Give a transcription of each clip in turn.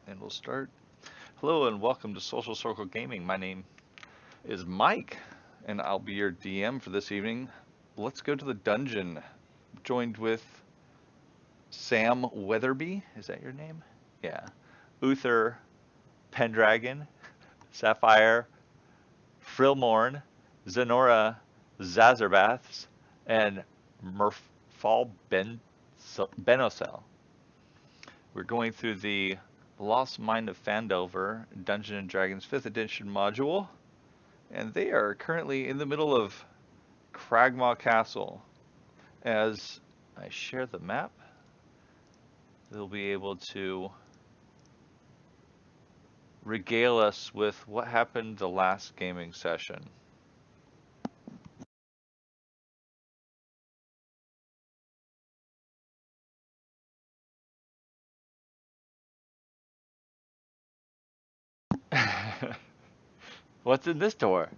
And we'll start. Hello and welcome to Social Circle Gaming. My name is Mike, and I'll be your DM for this evening. Let's go to the dungeon. Joined with Sam Weatherby. Is that your name? Yeah. Uther Pendragon, Sapphire, Frillmorn, Zenora Zazerbaths, and Merfal Benocel. We're going through the Lost Mine of Phandelver Dungeons and Dragons 5th edition module, and they are currently in the middle of Cragmaw Castle. As I share the map, they'll be able to regale us with what happened the last gaming session. What's in this door?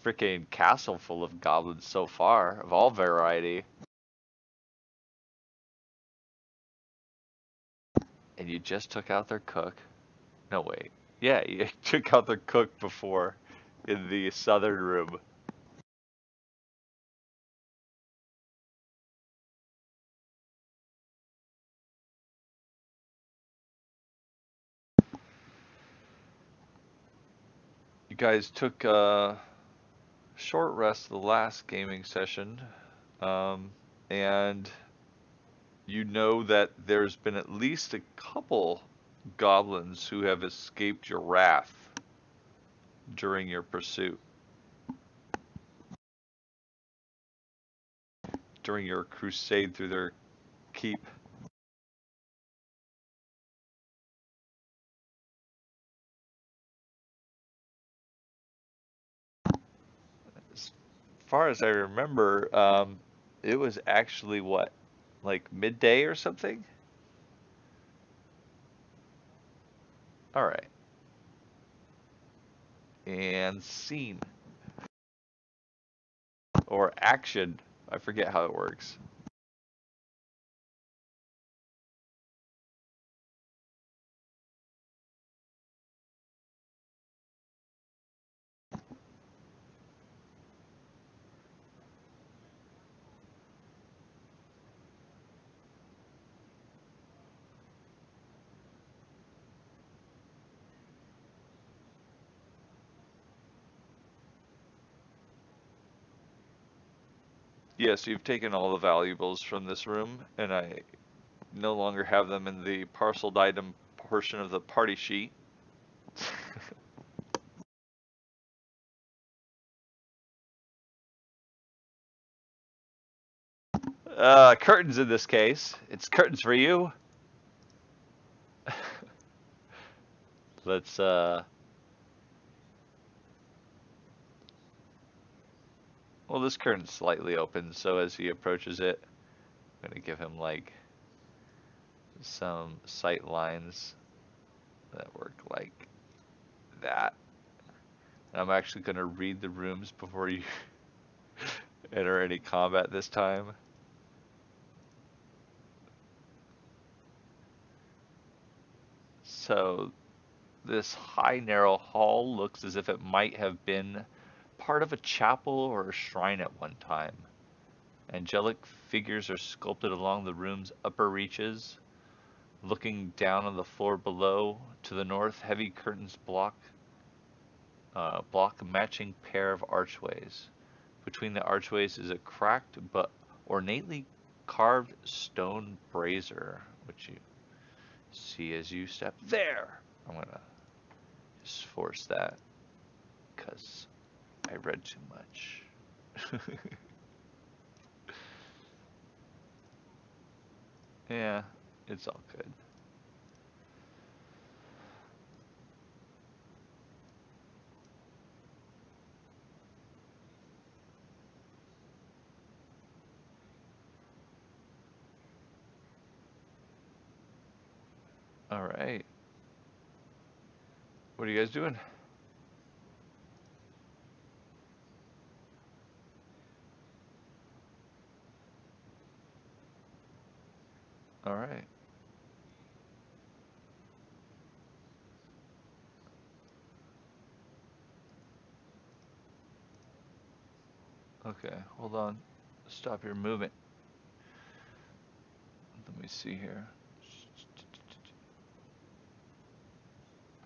Freaking castle full of goblins so far, of all variety. And you just took out their cook. No, wait. Yeah, you took out their cook before in the southern room. You guys took a short rest the last gaming session, um, and you know that there's been at least a couple goblins who have escaped your wrath during your pursuit, during your crusade through their keep. As far as I remember, it was actually what, like midday or something? All right. And scene or action. I forget how it works. Yes, you've taken all the valuables from this room, and I no longer have them in the parceled item portion of the party sheet. Curtains in this case. It's curtains for you. Let's, well, this curtain's slightly open, so as he approaches it, I'm gonna give him, like, some sight lines that work like that. And I'm actually gonna read the rooms before you enter any combat this time. So this high, narrow hall looks as if it might have been part of a chapel or a shrine at one time. Angelic figures are sculpted along the room's upper reaches. Looking down on the floor below, to the north, heavy curtains block a matching pair of archways. Between the archways is a cracked but ornately carved stone brazier, which you see as you step there. I'm gonna just force that because I read too much. Yeah, it's all good. All right. What are you guys doing? All right. Okay, hold on. Stop your movement. Let me see here.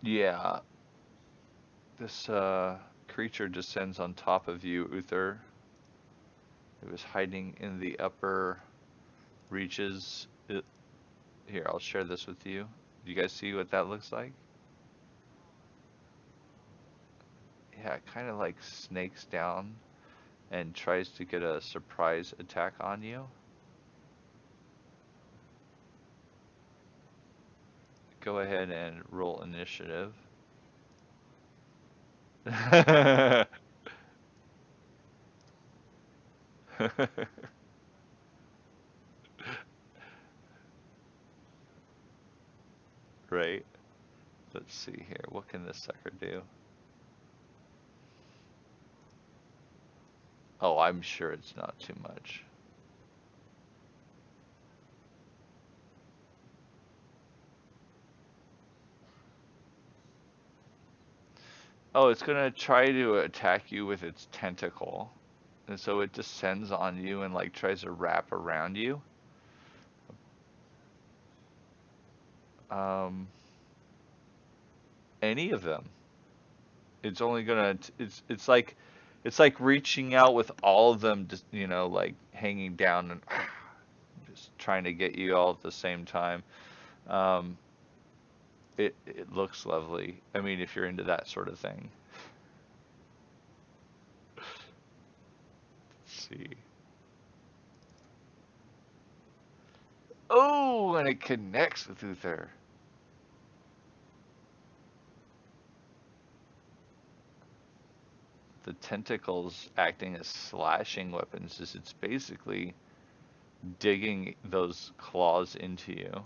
Yeah, this creature descends on top of you, Uther. It was hiding in the upper reaches. Here, I'll share this with you. Do you guys see what that looks like? Yeah, it kind of like snakes down and tries to get a surprise attack on you. Go ahead and roll initiative. Right. Let's see here. What can this sucker do? Oh, I'm sure it's not too much. Oh, it's gonna try to attack you with its tentacle. And so it descends on you and like tries to wrap around you. Um, any of them. It's only gonna. It's like reaching out with all of them, just like hanging down and just trying to get you all at the same time. Um, it looks lovely. I mean, if you're into that sort of thing. Let's see. Oh, and it connects with Uther. The tentacles acting as slashing weapons is it's basically digging those claws into you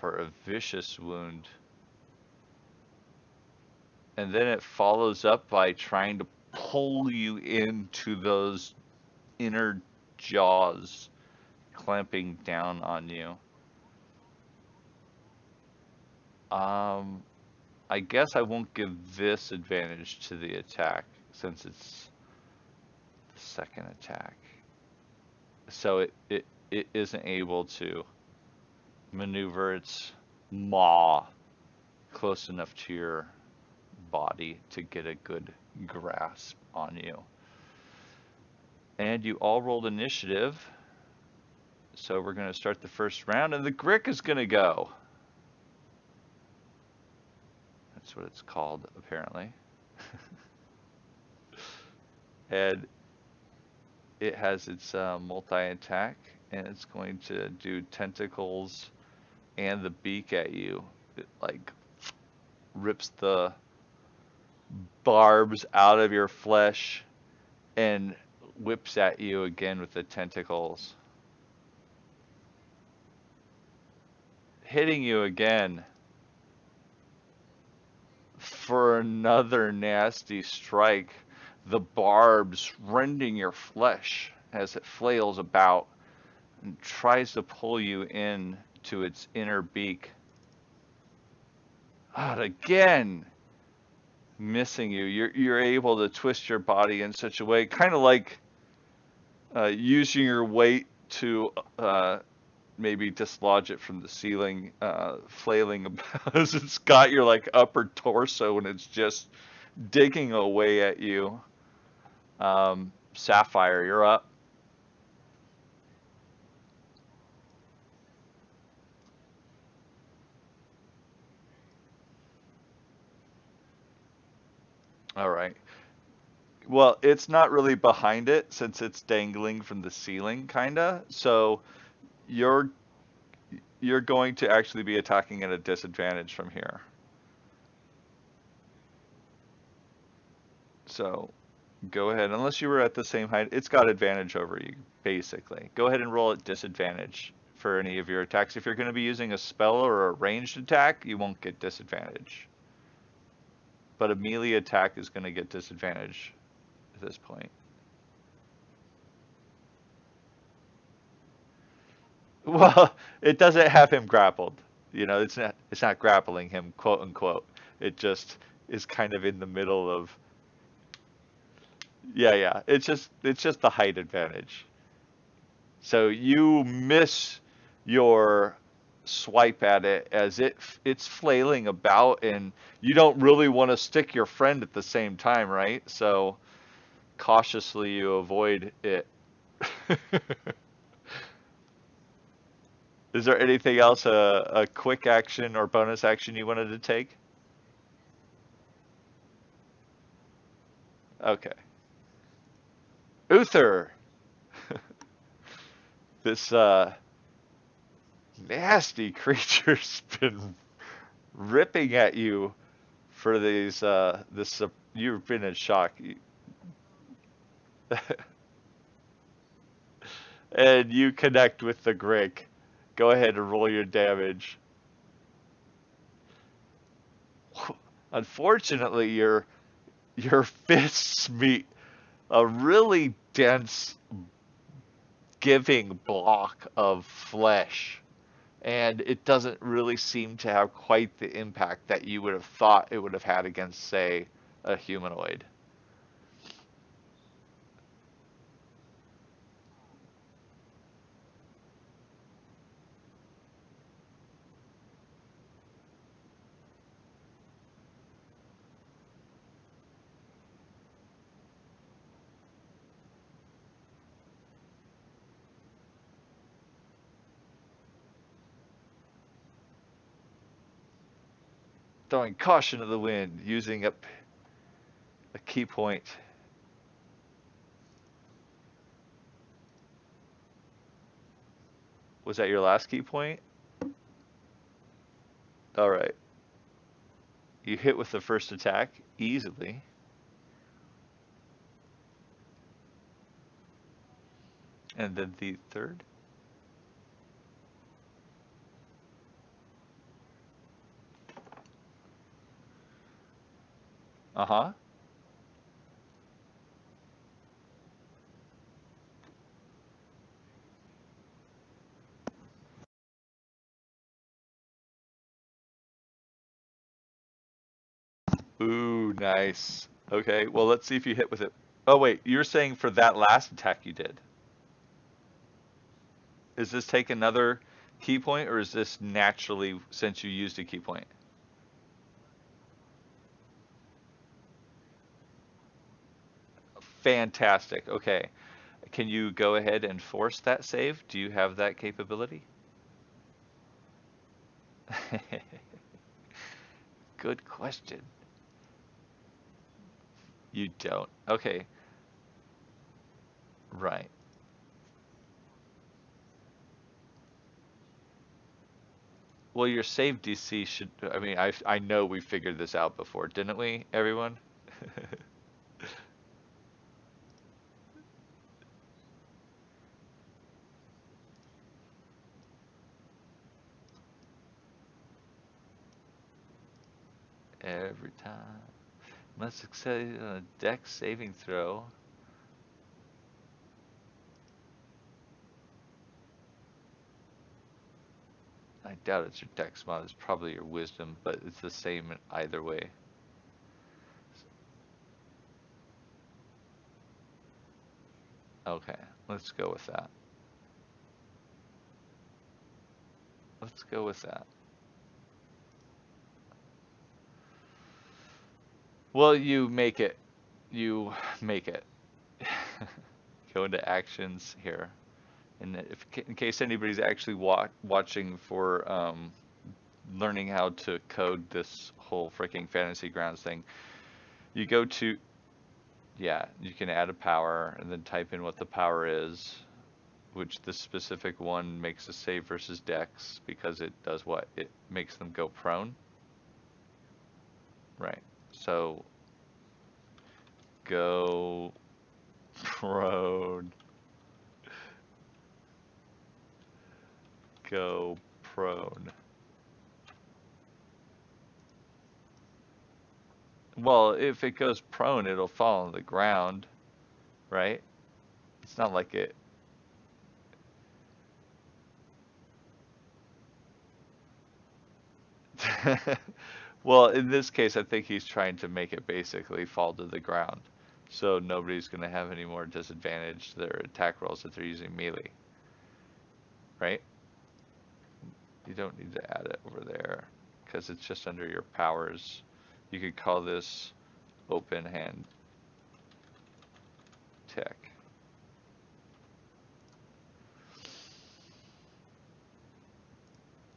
for a vicious wound. And then it follows up by trying to pull you into those inner jaws, clamping down on you. Um, I guess I won't give this advantage to the attack since it's the second attack. So it isn't able to maneuver its maw close enough to your body to get a good grasp on you. And you all rolled initiative, so we're going to start the first round, and the Grick is going to go. That's what it's called, apparently. And it has its multi-attack, and it's going to do tentacles and the beak at you. It like rips the barbs out of your flesh and whips at you again with the tentacles. Hitting you again for another nasty strike. The barbs rending your flesh as it flails about and tries to pull you in to its inner beak. And again, missing you. You're able to twist your body in such a way, kind of like using your weight to maybe dislodge it from the ceiling, flailing about as it's got your like upper torso and it's just digging away at you. Sapphire, you're up. All right. Well, it's not really behind it since it's dangling from the ceiling, kinda. So you're you're going to actually be attacking at a disadvantage from here. So go ahead, unless you were at the same height, it's got advantage over you, basically. Go ahead and roll at disadvantage for any of your attacks. If you're going to be using a spell or a ranged attack, you won't get disadvantage. But a melee attack is going to get disadvantage at this point. Well, it doesn't have him grappled. It's not grappling him, quote unquote. It just is kind of in the middle of yeah, yeah. It's just the height advantage. So you miss your swipe at it as it's flailing about, and you don't really want to stick your friend at the same time, right? So cautiously you avoid it. Is there anything else, a quick action or bonus action you wanted to take? Okay. Uther, this nasty creature's been ripping at you for you've been in shock. And you connect with the Grig. Go ahead and roll your damage. Unfortunately, your fists meet a really dense giving block of flesh, and it doesn't really seem to have quite the impact that you would have thought it would have had against, say, a humanoid. Throwing caution to the wind, using up a key point. Was that your last key point? All right. You hit with the first attack easily. And then the third? Uh-huh. Ooh, nice. Okay, well, let's see if you hit with it. Oh, wait, you're saying for that last attack you did. Is this take another key point, or is this naturally since you used a key point? Fantastic. Okay. Can you go ahead and force that save? Do you have that capability? Good question. You don't. Okay. Right. Well, your save DC should. I mean, I know we figured this out before, didn't we, everyone? Every time. Must succeed on a dex saving throw. I doubt it's your dex mod. It's probably your wisdom, but it's the same either way. Okay, let's go with that. Let's go with that. Well, you make it. You make it. Go into actions here. And if, in case anybody's actually watching for learning how to code this whole freaking Fantasy Grounds thing, you go to, yeah, you can add a power and then type in what the power is, which this specific one makes a save versus Dex because it does what? It makes them go prone. Right. So go prone. Go prone. Well, if it goes prone, it'll fall on the ground, right? It's not like it. Well, in this case, I think he's trying to make it basically fall to the ground. So nobody's going to have any more disadvantage to their attack rolls if they're using melee, right? You don't need to add it over there because it's just under your powers. You could call this open hand tech.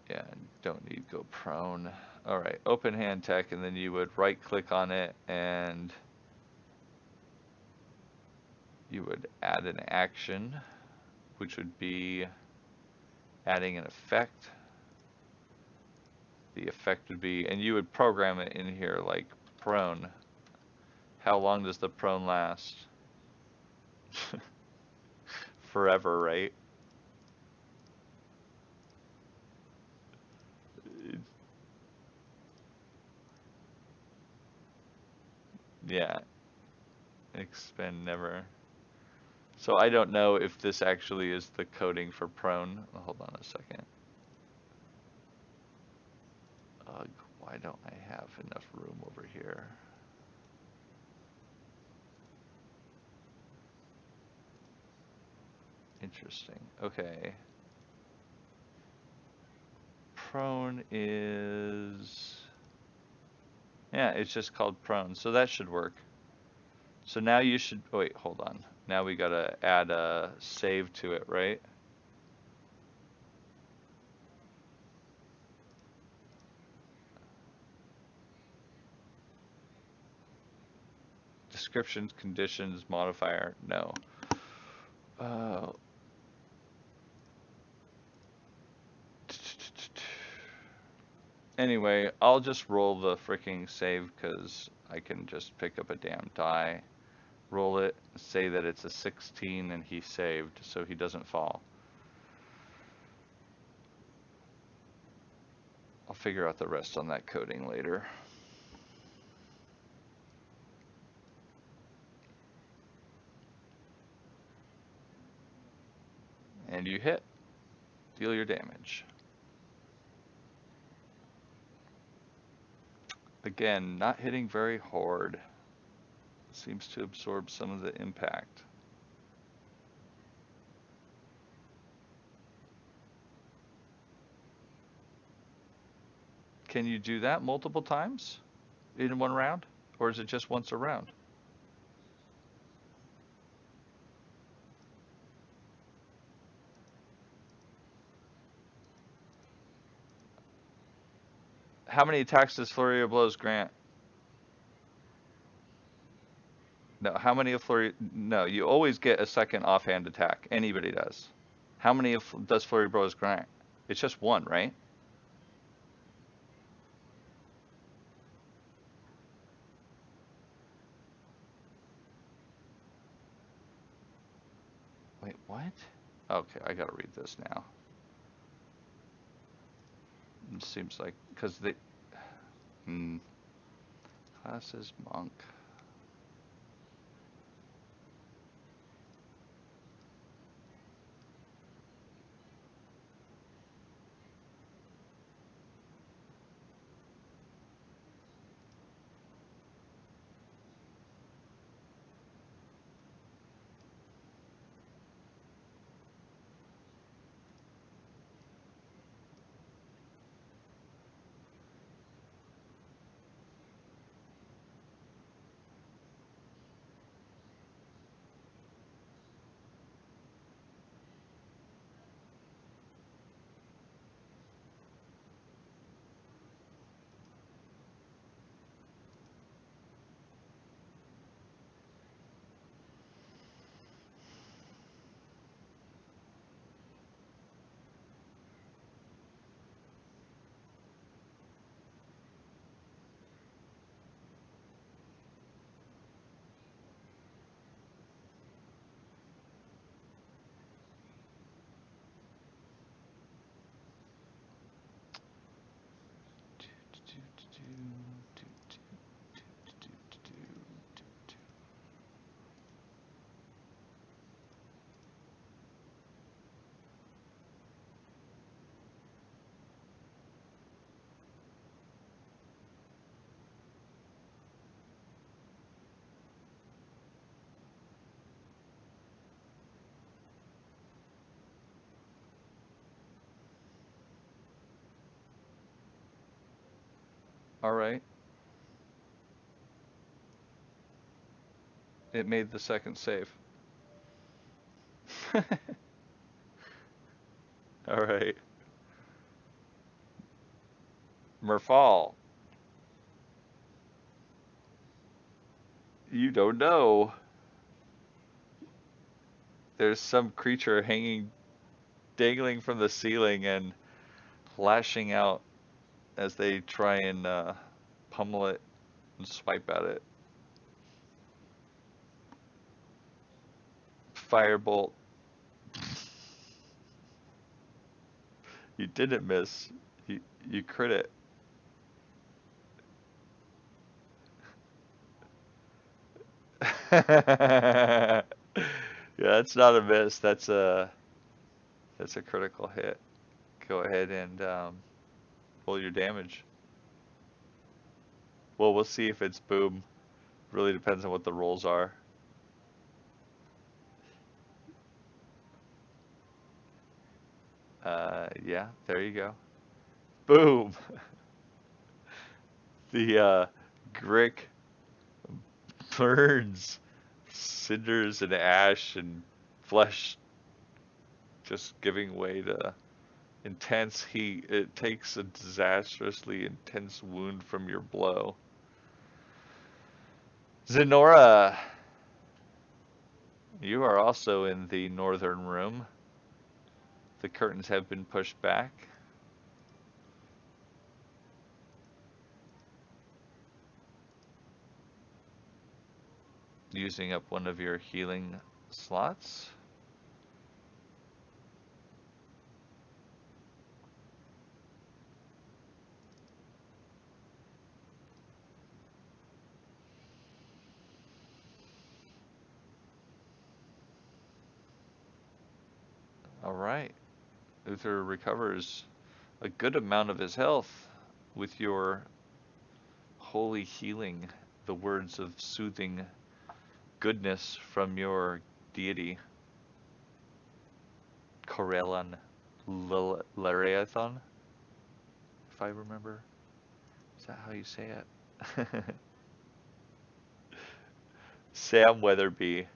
Yeah, don't need go prone. All right, open hand tech, and then you would right click on it and you would add an action, which would be adding an effect. The effect would be, and you would program it in here like prone. How long does the prone last? Forever, right? Yeah, expend never. So I don't know if this actually is the coding for prone. Hold on a second. Ugh, why don't I have enough room over here? Interesting. Okay. Prone is... Yeah, it's just called prone, so that should work. So now you should... Oh, wait, hold on. Now we gotta add a save to it, right? Descriptions, conditions, modifier, no. Uh, anyway, I'll just roll the freaking save because I can just pick up a damn die, roll it, say that it's a 16 and he saved so he doesn't fall. I'll figure out the rest on that coding later. And you hit. Deal your damage. Again, not hitting very hard. Seems to absorb some of the impact. Can you do that multiple times in one round? Or is it just once a round? How many attacks does Flurry of Blows grant? No, how many of Flurry... No, you always get a second offhand attack. Anybody does. How many does Flurry of Blows grant? It's just one, right? Wait, what? Okay, I gotta read this now. It seems like... Because they... Class is Monk. All right. It made the second save. All right. Merfal, you don't know. There's some creature hanging, dangling from the ceiling and lashing out as they try and pummel it and swipe at it. Firebolt. You didn't miss. You you crit it. Yeah, that's not a miss. That's a critical hit. Go ahead and roll your damage. Well, we'll see if it's boom. Really depends on what the rolls are. Yeah, there you go. Boom. The Grick burns, cinders and ash and flesh just giving way to intense heat. It takes a disastrously intense wound from your blow. Zenora, you are also in the northern room. The curtains have been pushed back. Using up one of your healing slots. All right. Uther recovers a good amount of his health with your holy healing, the words of soothing goodness from your deity, Corellan Lareathon, if I remember. Is that how you say it? Sam Weatherby.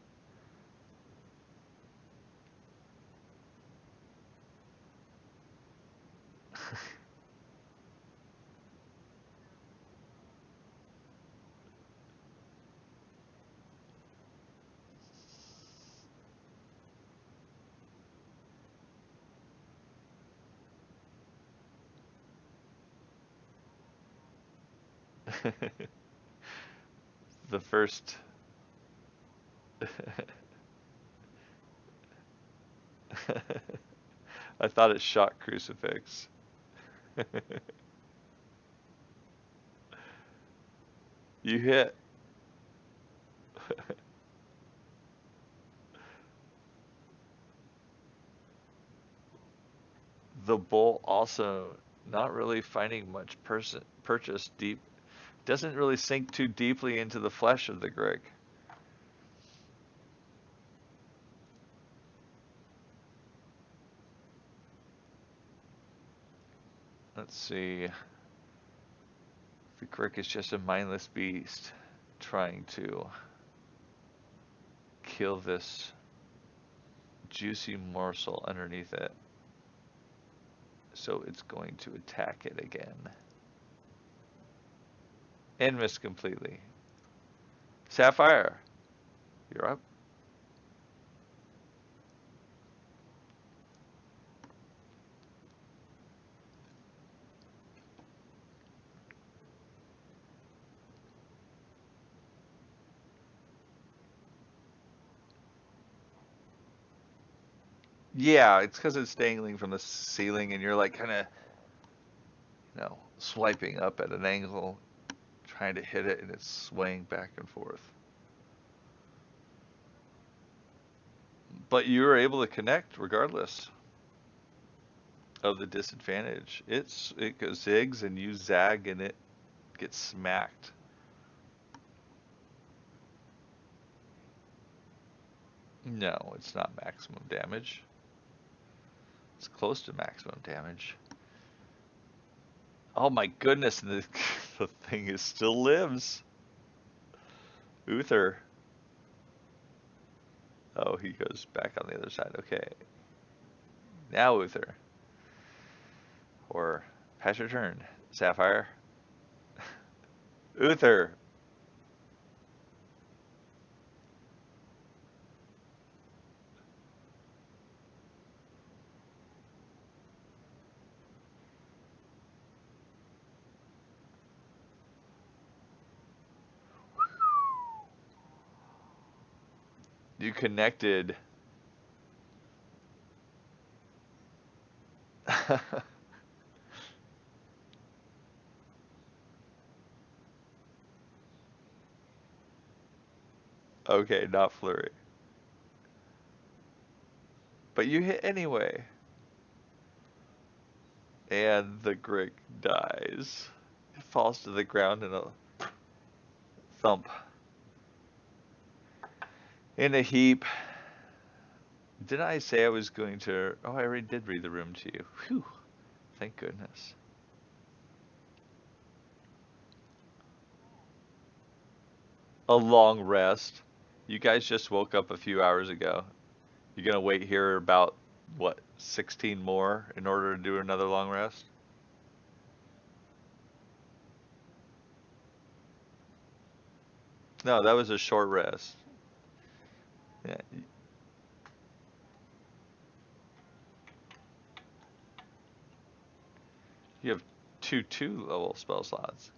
The first. I thought it shot crucifix. You hit. The bull also not really finding much purchase deep. Doesn't really sink too deeply into the flesh of the Grig. Let's see. The Grig is just a mindless beast trying to kill this juicy morsel underneath it. So it's going to attack it again. And miss completely. Sapphire, you're up. Yeah, it's because it's dangling from the ceiling and you're like kind of, swiping up at an angle, trying to hit it, and it's swaying back and forth. But you were able to connect regardless of the disadvantage. It goes zigs and you zag and it gets smacked. No, it's not maximum damage. It's close to maximum damage. Oh my goodness, the, the thing is still lives. Uther. Oh, he goes back on the other side. Okay. Now Uther. Or pass your turn. Sapphire. Uther. You connected. Okay, not flurry. But you hit anyway. And the Grick dies. It falls to the ground in a thump. In a heap. Did I say I was going to... Oh, I already did read the room to you. Whew. Thank goodness. A long rest. You guys just woke up a few hours ago. You're gonna wait here about, what, 16 more in order to do another long rest? No, that was a short rest. Yeah, you have two level spell slots.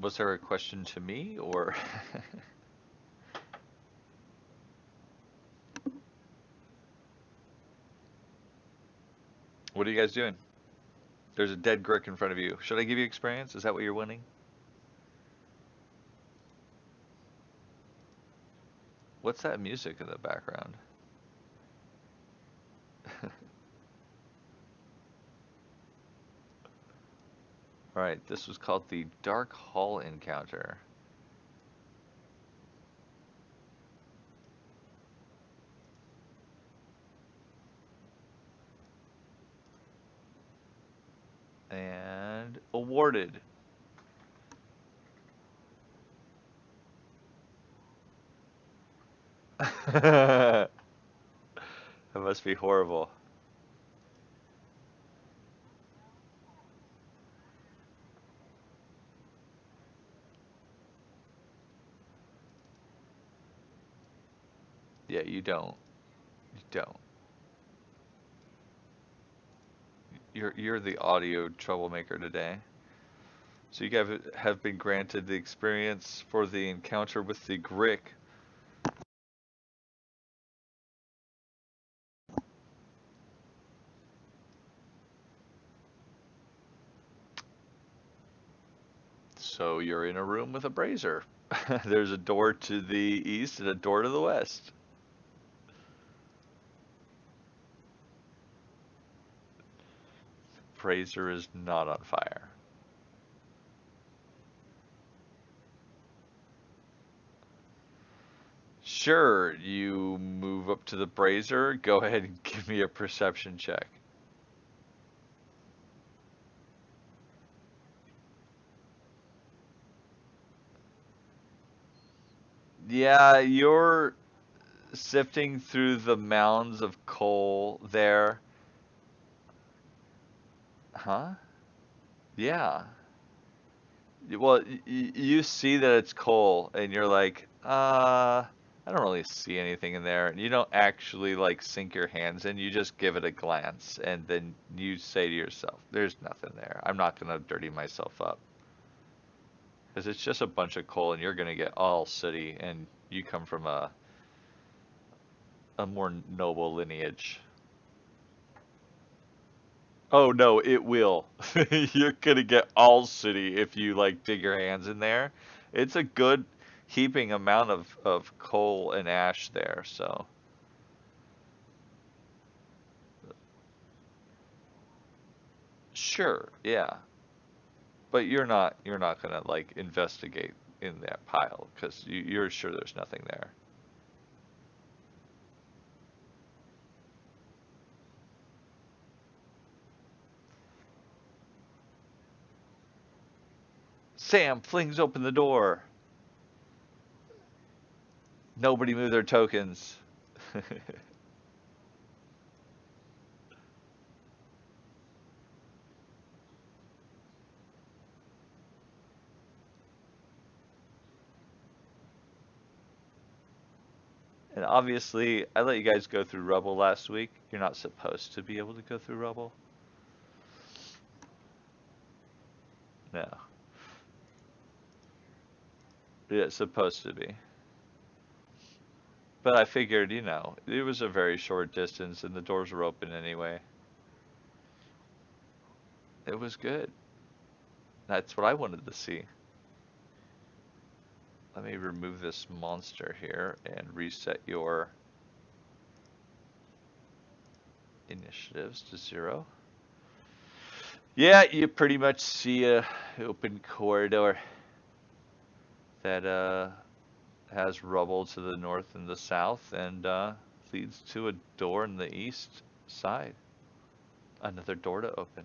Was there a question to me, or what are you guys doing? There's a dead Grick in front of you. Should I give you experience? Is that what you're winning? What's that music in the background? Alright, this was called the Dark Hall Encounter. And awarded. That must be horrible. Yeah, you don't. You don't. You're the audio troublemaker today. So you guys have been granted the experience for the encounter with the Grick. So you're in a room with a brazier. There's a door to the east and a door to the west. Brazier is not on fire. Sure, you move up to the brazier. Go ahead and give me a perception check. Yeah, you're sifting through the mounds of coal there. Huh? Yeah. Well, you see that it's coal, and you're like, I don't really see anything in there. You don't actually like sink your hands in. You just give it a glance and then you say to yourself, there's nothing there. I'm not going to dirty myself up. Because it's just a bunch of coal and you're going to get all sooty and you come from a more noble lineage. Oh no, it will. You're going to get all sooty if you like dig your hands in there. It's a good heaping amount of coal and ash there, so. Sure, yeah. But you're not gonna like investigate in that pile because you're sure there's nothing there. Sam flings open the door. Nobody moved their tokens. And obviously, I let you guys go through rubble last week. You're not supposed to be able to go through rubble. No, it's supposed to be. But I figured, it was a very short distance and the doors were open anyway. It was good. That's what I wanted to see. Let me remove this monster here and reset your initiatives to 0. Yeah, you pretty much see a open corridor that has rubble to the north and the south and leads to a door in the east side. Another door to open.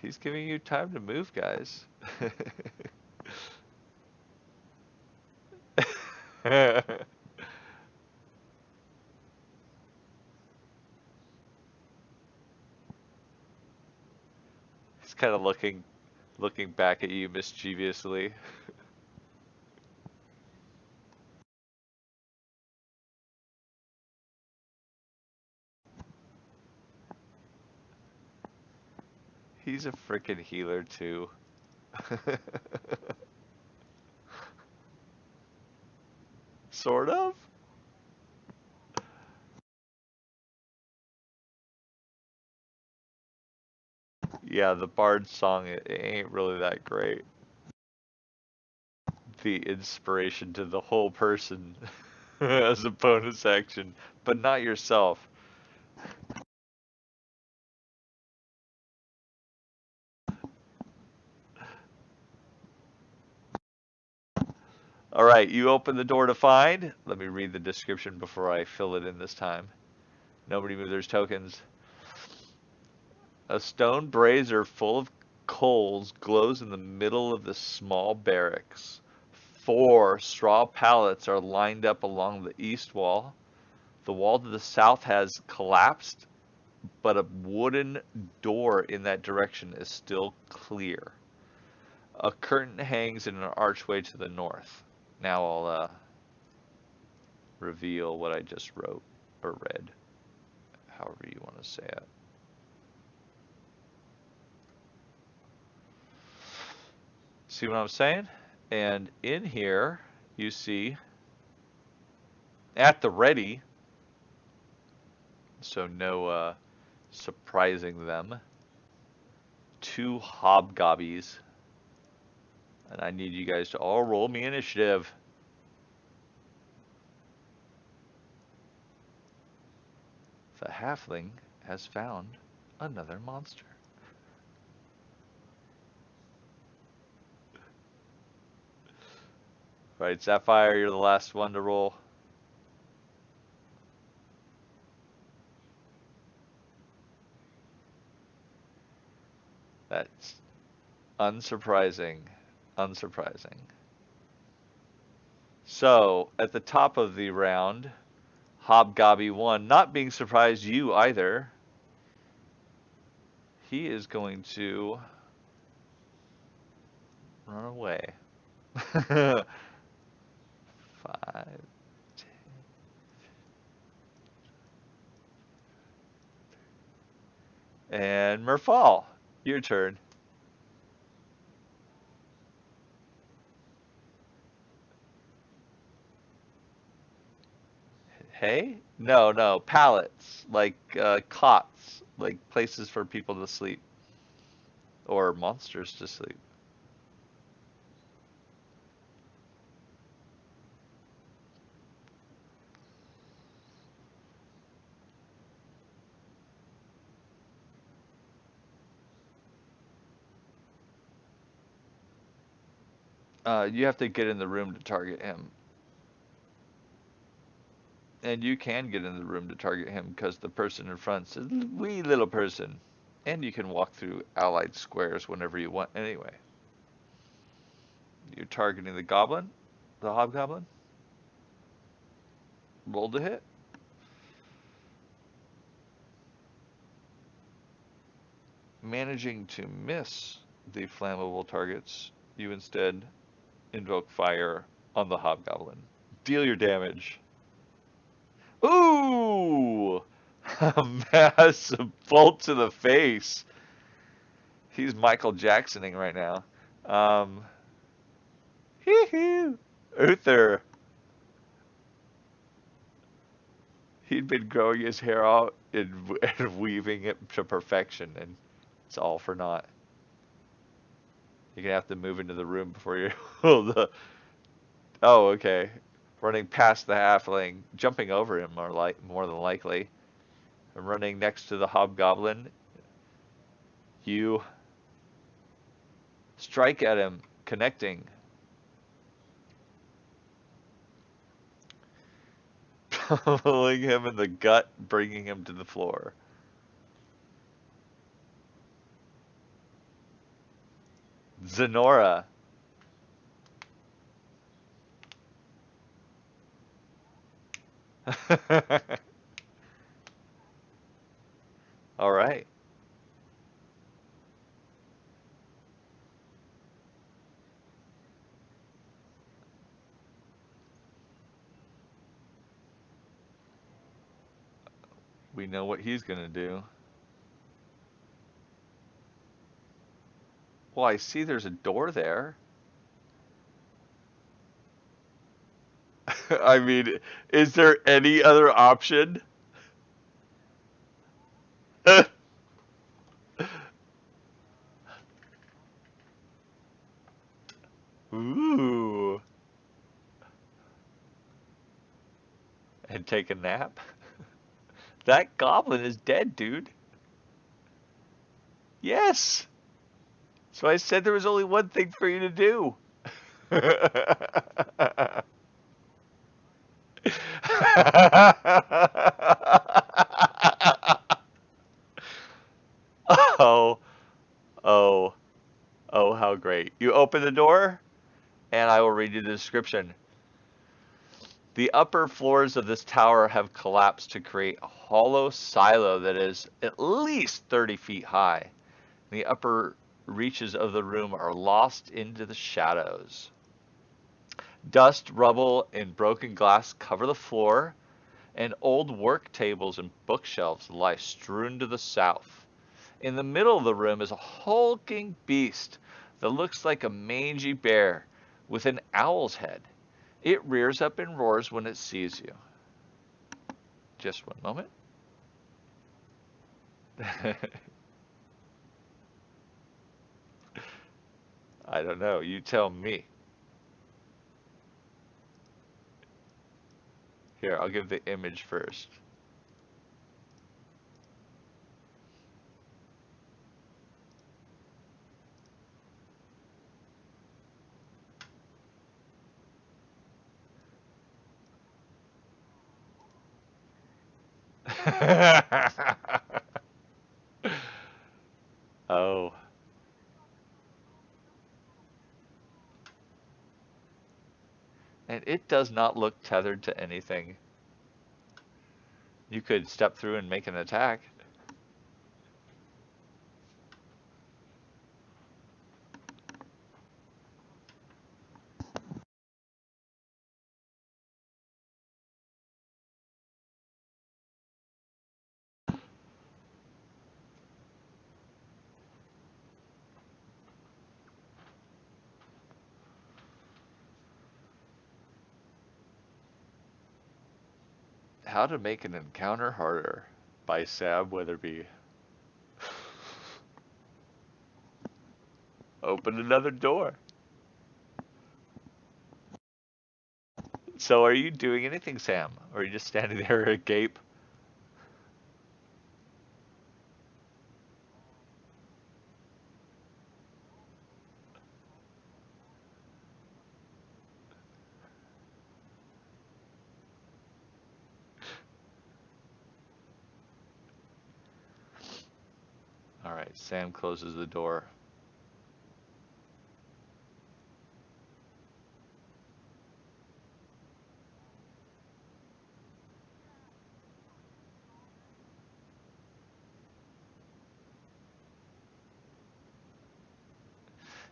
He's giving you time to move, guys. He's kind of looking back at you mischievously. He's a freaking healer too. Sort of. Yeah, the bard song it ain't really that great. The inspiration to the whole person as a bonus action, but not yourself. All right, you open the door to find. Let me read the description before I fill it in this time. Nobody move their tokens. A stone brazier full of coals glows in the middle of the small barracks. 4 straw pallets are lined up along the east wall. The wall to the south has collapsed, but a wooden door in that direction is still clear. A curtain hangs in an archway to the north. Now I'll reveal what I just wrote or read, however you want to say it. See what I'm saying? And in here, you see at the ready, so no surprising them, 2 hobgobbies. And I need you guys to all roll me initiative. The halfling has found another monster. Right, Sapphire, you're the last one to roll. The That's unsurprising. Unsurprising. So, at the top of the round, Hobgobby won, not being surprised you either. He is going to run away. 5, 10. And Merfall, your turn. Hey? No, no, pallets, like cots, like places for people to sleep or monsters to sleep. You have to get in the room to target him. And you can get in the room to target him because the person in front says, wee little person. And you can walk through allied squares whenever you want anyway. You're targeting the goblin, the hobgoblin. Roll to hit. Managing to miss the flammable targets, you instead invoke fire on the hobgoblin. Deal your damage. Ooh! A massive bolt to the face. He's Michael Jacksoning right now. Hee-hoo! Uther. He'd been growing his hair out and weaving it to perfection, and it's all for naught. You're gonna have to move into the room before you the. Oh, okay. Running past the halfling, jumping over him more than likely. And running next to the hobgoblin. You strike at him, connecting. Pulling him in the gut, bringing him to the floor. Zenora. All right. We know what he's gonna do. Well, I see there's a door there. I mean, is there any other option? Ooh. And take a nap? That goblin is dead, dude. Yes. So I said there was only one thing for you to do. Oh, oh, oh, how great. You open the door, and I will read you the description. The upper floors of this tower have collapsed to create a hollow silo that is at least 30 feet high. The upper reaches of the room are lost into the shadows. Dust, rubble, and broken glass cover the floor, and old work tables and bookshelves lie strewn to the south. In the middle of the room is a hulking beast that looks like a mangy bear with an owl's head. It rears up and roars when it sees you. Just one moment. I don't know. You tell me. Here, I'll give the image first. Oh. And it does not look tethered to anything. You could step through and make an attack. How to Make an Encounter Harder by Sam Weatherby. Open another door. So are you doing anything, Sam? Or are you just standing there agape? Alright, Sam closes the door.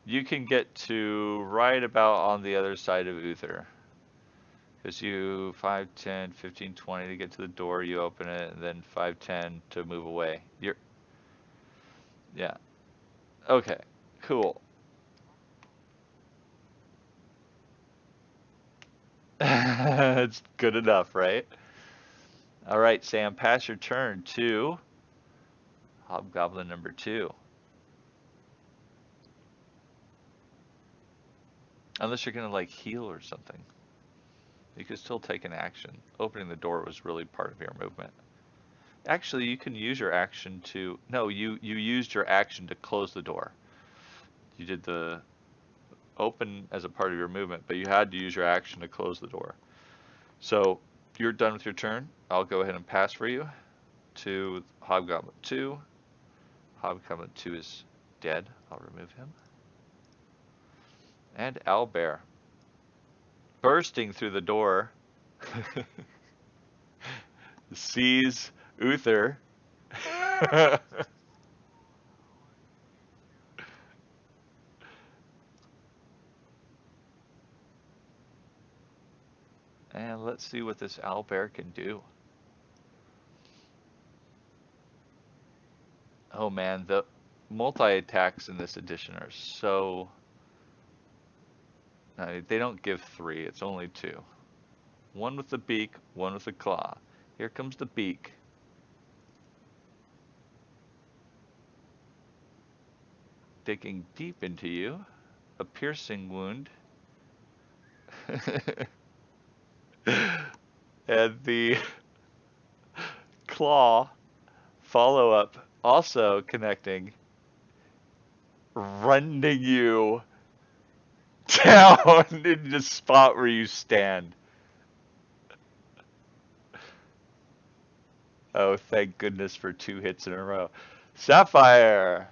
You can get to right about on the other side of Uther. Because you 5, 10, 15, 20 to get to the door, you open it, and then 5, 10 to move away. Yeah. Okay, cool. It's good enough, right? All right, Sam, pass your turn to Hobgoblin number 2. Unless you're gonna like heal or something. You could still take an action. Opening the door was really part of your movement. Actually, you can use your action to... No, you used your action to close the door. You did the open as a part of your movement, but you had to use your action to close the door. So, you're done with your turn. I'll go ahead and pass for you to Hobgoblin 2. Hobgoblin 2 is dead. I'll remove him. And Owlbear. Bursting through the door, sees Uther. And let's see what this owlbear can do. Oh man, the multi-attacks in this edition are so... they don't give 3, it's only 2. One with the beak, one with the claw. Here comes the beak. Digging deep into you. A piercing wound. And the claw follow-up also connecting, rending you down in the spot where you stand. Oh, thank goodness for 2 hits in a row. Sapphire,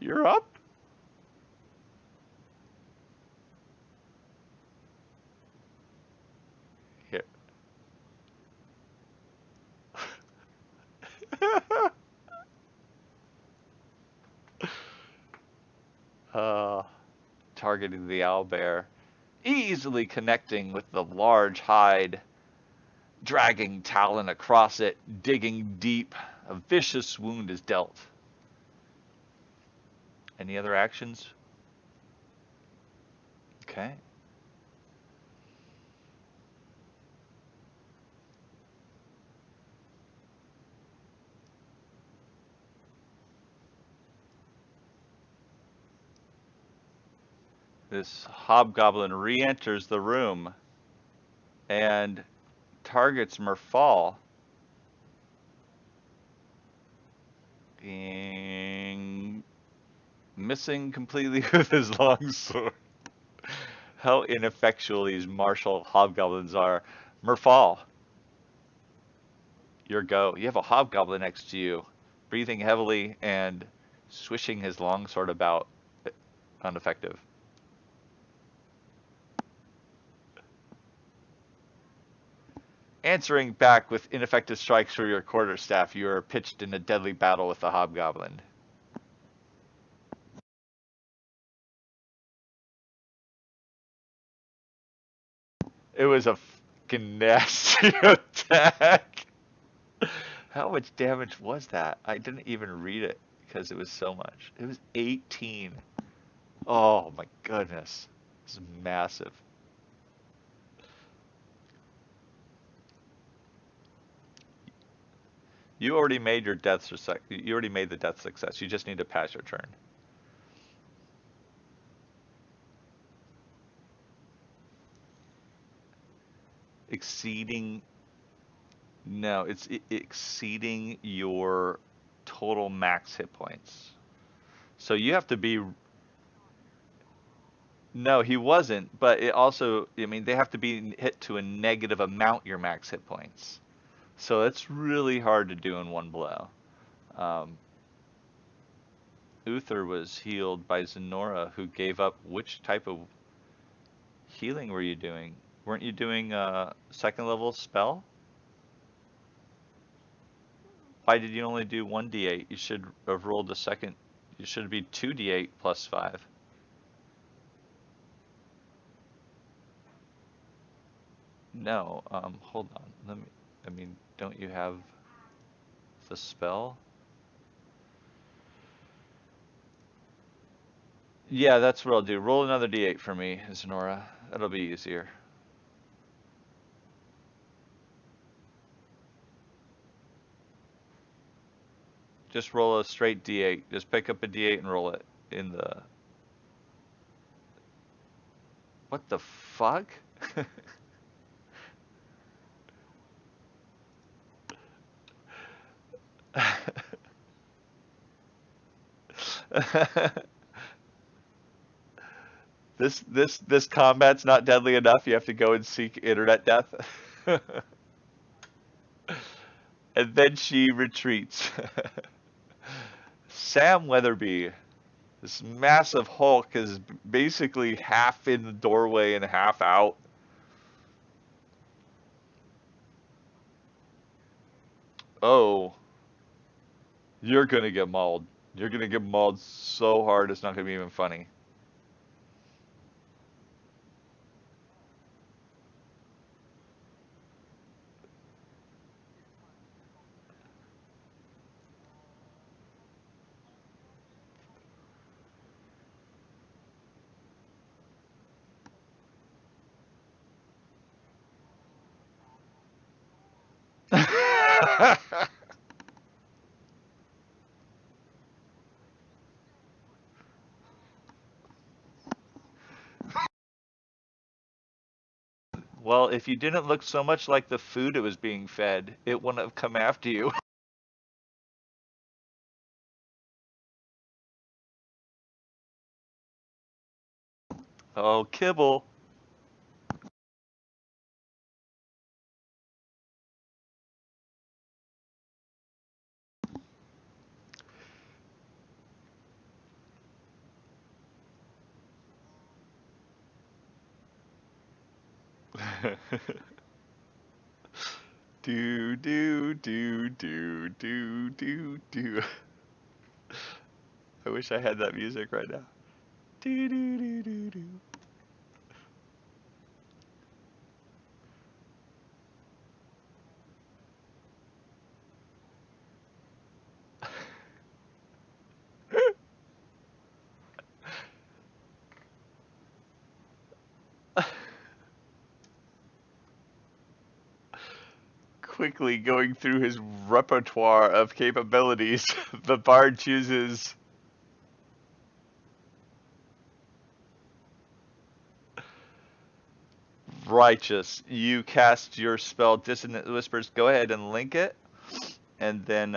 you're up. Here. uh, Targeting the owlbear, easily connecting with the large hide, dragging talon across it, digging deep. A vicious wound is dealt. Any other actions? Okay. This hobgoblin re-enters the room and targets Merfal. Missing completely with his long sword. How ineffectual these martial hobgoblins are. Merfal, your go. You have a hobgoblin next to you, breathing heavily and swishing his longsword about. Ineffective. Answering back with ineffective strikes for your quarterstaff, you are pitched in a deadly battle with the hobgoblin. It was a fucking nasty attack. How much damage was that? I didn't even read it because it was so much. It was 18. Oh my goodness. This is massive. You already made your death success. You already made the death success. You just need to pass your turn. Exceeding. No, it's exceeding your total max hit points. So you have to be. No, he wasn't. But it also, I mean, they have to be hit to a negative amount your max hit points. So it's really hard to do in one blow. Um, Uther was healed by Zenora, who gave up. Which type of healing were you doing? Weren't you doing a second level spell? Why did you only do 1d8? You should have rolled the second. You should be 2d8 plus 5. No, hold on. Let me. I mean, don't you have the spell? Yeah, that's what I'll do. Roll another d8 for me, Zenora. That'll be easier. Just roll a straight d8. Just pick up a d8 and roll it in the. What the fuck? This combat's not deadly enough. You have to go and seek internet death. And then she retreats. Sam Weatherby, this massive Hulk, is basically half in the doorway and half out. Oh, you're gonna get mauled. You're gonna get mauled so hard it's not gonna be even funny. Well, if you didn't look so much like the food it was being fed, it wouldn't have come after you. Oh, kibble. Do do do do do do do. I wish I had that music right now. Do do do do do. Quickly going through his repertoire of capabilities, the bard chooses righteous. You cast your spell Dissonant Whispers. Go ahead and link it, and then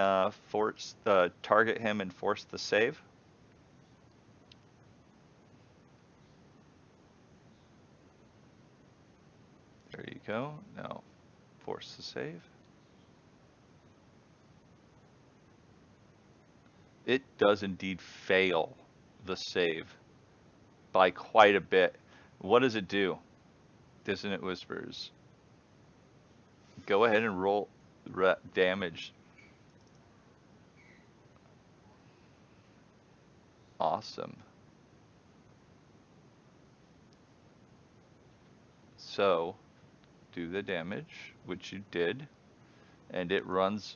force target him and force the save. There you go. Now force the save. It does indeed fail the save by quite a bit. What does it do? Dissonant Whispers. Go ahead and roll damage. Awesome. So, do the damage, which you did, and it runs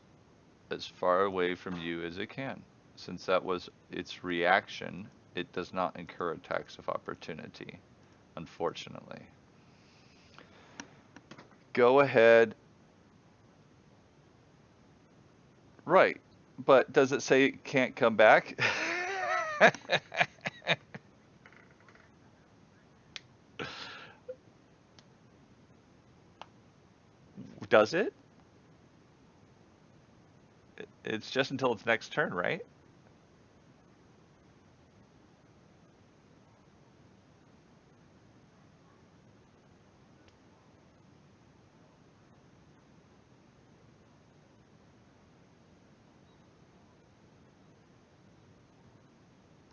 as far away from you as it can. Since that was its reaction, it does not incur attacks of opportunity, unfortunately. Go ahead. Right. But does it say it can't come back? Does it? It's just until its next turn, right?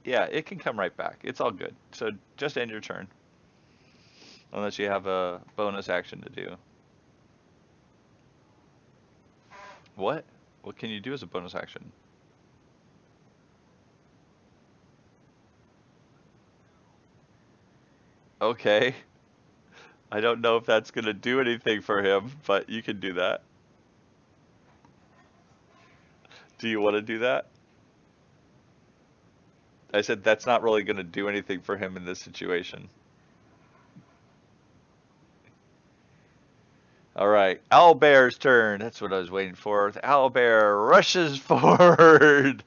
Yeah, it can come right back. It's all good. So just end your turn. Unless you have a bonus action to do. What? What can you do as a bonus action? Okay. I don't know if that's going to do anything for him, but you can do that. Do you want to do that? I said that's not really going to do anything for him in this situation. All right, Owlbear's turn. That's what I was waiting for. The owlbear rushes forward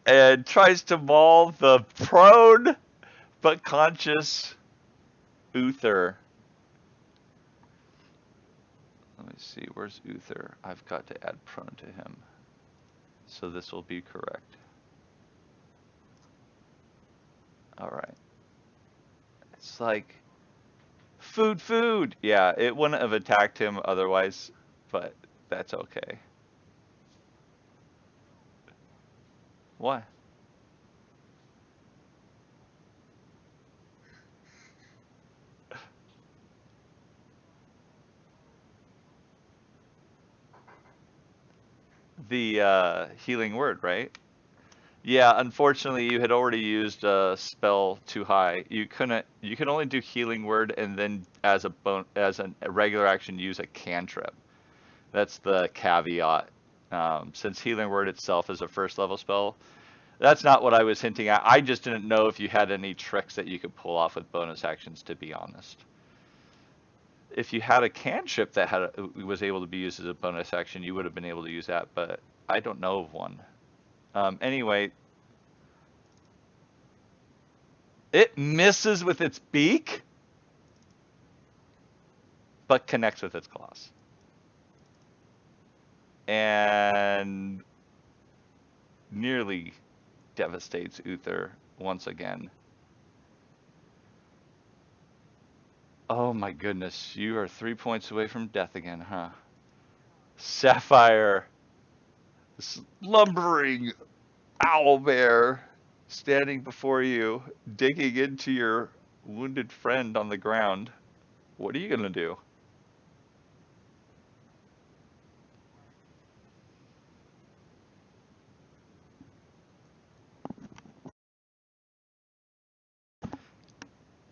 and tries to maul the prone but conscious Uther. Let me see, where's Uther? I've got to add prone to him. So this will be correct. All right. It's like food, food. Yeah, it wouldn't have attacked him otherwise, but that's okay. What? The healing word, right? Yeah, unfortunately, you had already used a spell too high. You couldn't. You can only do healing word and then a regular action use a cantrip. That's the caveat. Since healing word itself is a first level spell, that's not what I was hinting at. I just didn't know if you had any tricks that you could pull off with bonus actions. To be honest, if you had a cantrip that was able to be used as a bonus action, you would have been able to use that. But I don't know of one. Anyway, it misses with its beak, but connects with its claws. And nearly devastates Uther once again. Oh my goodness, you are 3 points away from death again, huh? Sapphire, slumbering owlbear, standing before you, digging into your wounded friend on the ground. What are you gonna do?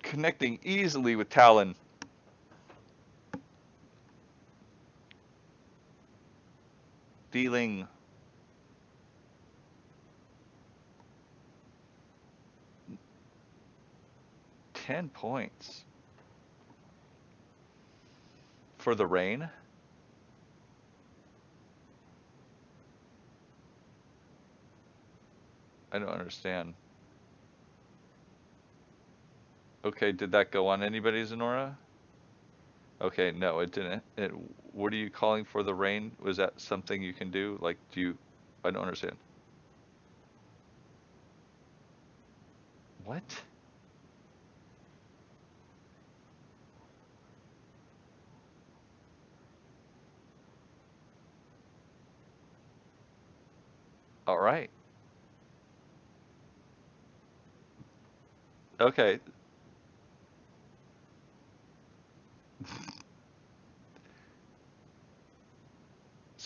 Connecting easily with Talon. Dealing 10 points. For the rain? I don't understand. Okay, did that go on anybody's Zenora? Okay, no, it didn't. What are you calling for the rain? Was that something you can do? Like, do you? I don't understand. What? All right. Okay.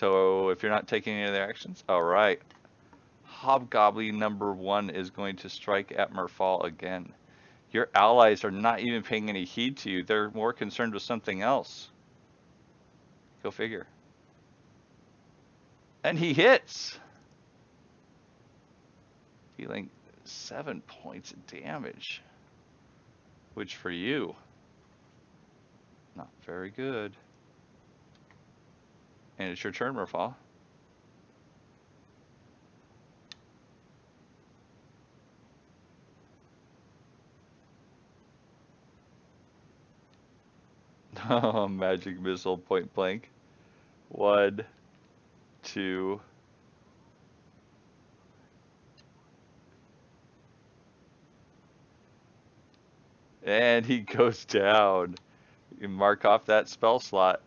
So if you're not taking any of their actions, all right. Hobgoblin number 1 is going to strike at Merfal again. Your allies are not even paying any heed to you. They're more concerned with something else. Go figure. And he hits! Dealing 7 points of damage. Which for you, not very good. And it's your turn, Merfal. Oh, magic missile point blank. 1, 2. And he goes down. You mark off that spell slot.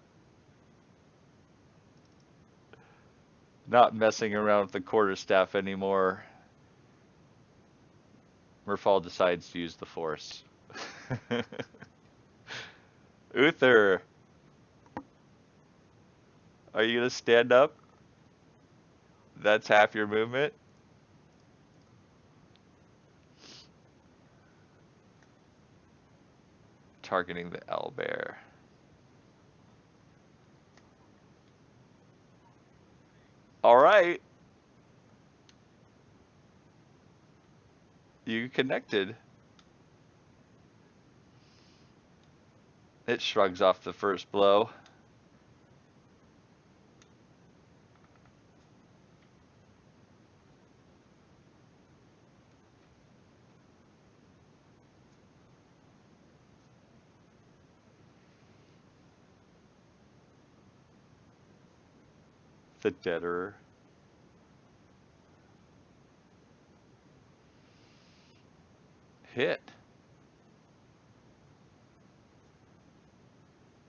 Not messing around with the quarterstaff anymore. Merfal decides to use the force. Uther, are you gonna stand up? That's half your movement. Targeting the owlbear. All right. You connected. It shrugs off the first blow. The deader. Hit.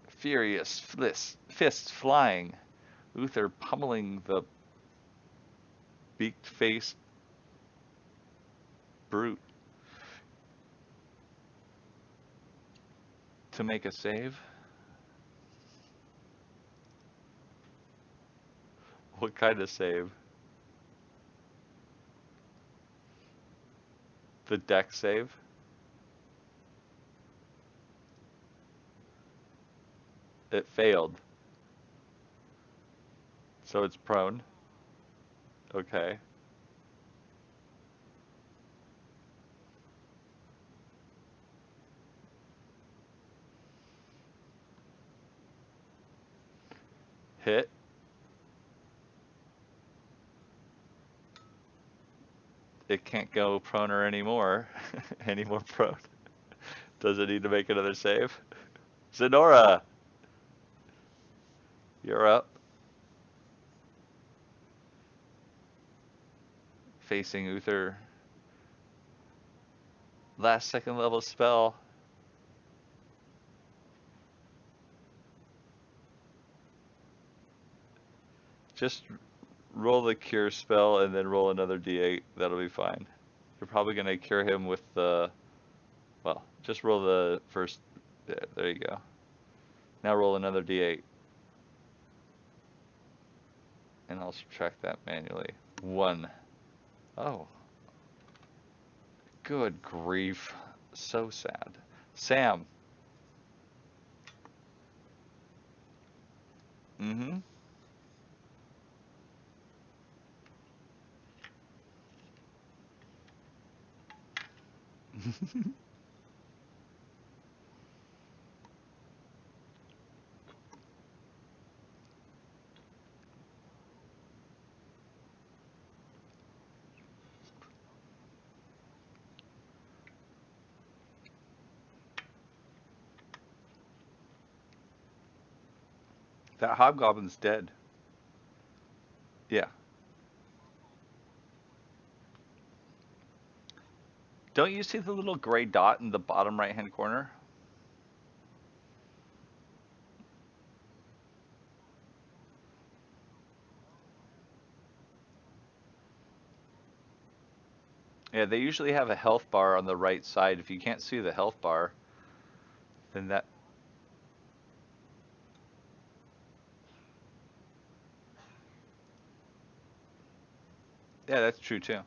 Furious fists flying. Uther pummeling the beaked-faced brute. To make a save. What kind of save? The deck save? It failed. So it's prone. Okay. Hit. It can't go proner anymore. Any more prone. Does it need to make another save? Zenora! You're up. Facing Uther. Last second level spell. Just roll the cure spell and then roll another d8. That'll be fine. You're probably going to cure him with the... Well, just roll the first... There you go. Now roll another d8. And I'll subtract that manually. 1. Oh. Good grief. So sad. Sam. Mm-hmm. That hobgoblin's dead. Yeah. Don't you see the little gray dot in the bottom right-hand corner? Yeah, they usually have a health bar on the right side. If you can't see the health bar, then Yeah, that's true too.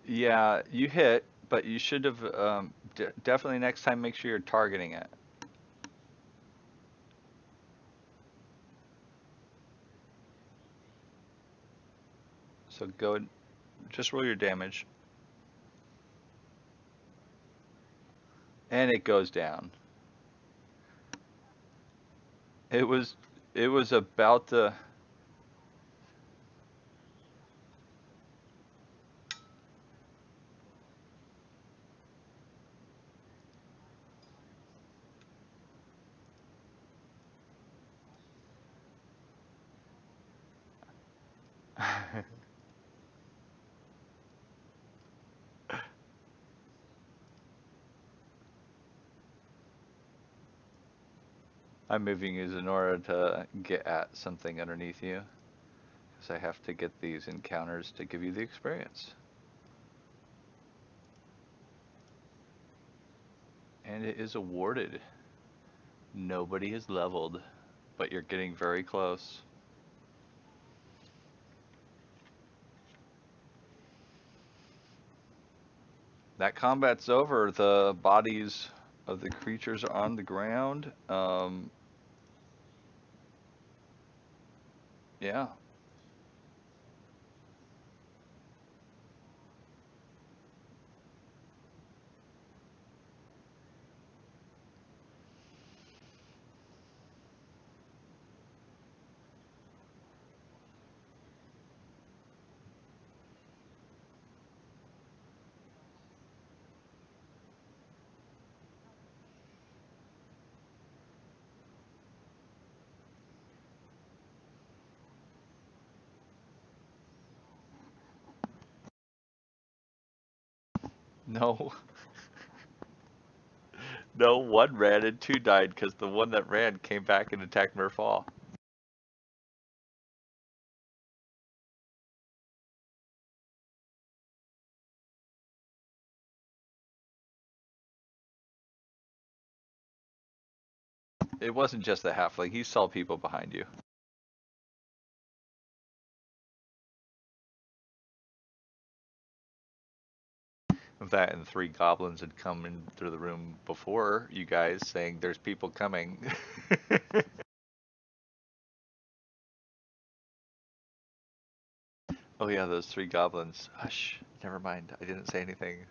Yeah, you hit, but you should have definitely next time make sure you're targeting it. So go, just roll your damage, and it goes down. It was, it was about to. I'm moving you in order to get at something underneath you, because I have to get these encounters to give you the experience. And it is awarded. Nobody is leveled, but you're getting very close. That combat's over. The bodies of the creatures are on the ground. Yeah. No. No, one ran and two died because the one that ran came back and attacked Murphaw. It wasn't just the halfling. He saw people behind you. That and three goblins had come in through the room before you guys saying there's people coming. Oh yeah, those three goblins. Hush, never mind. I didn't say anything.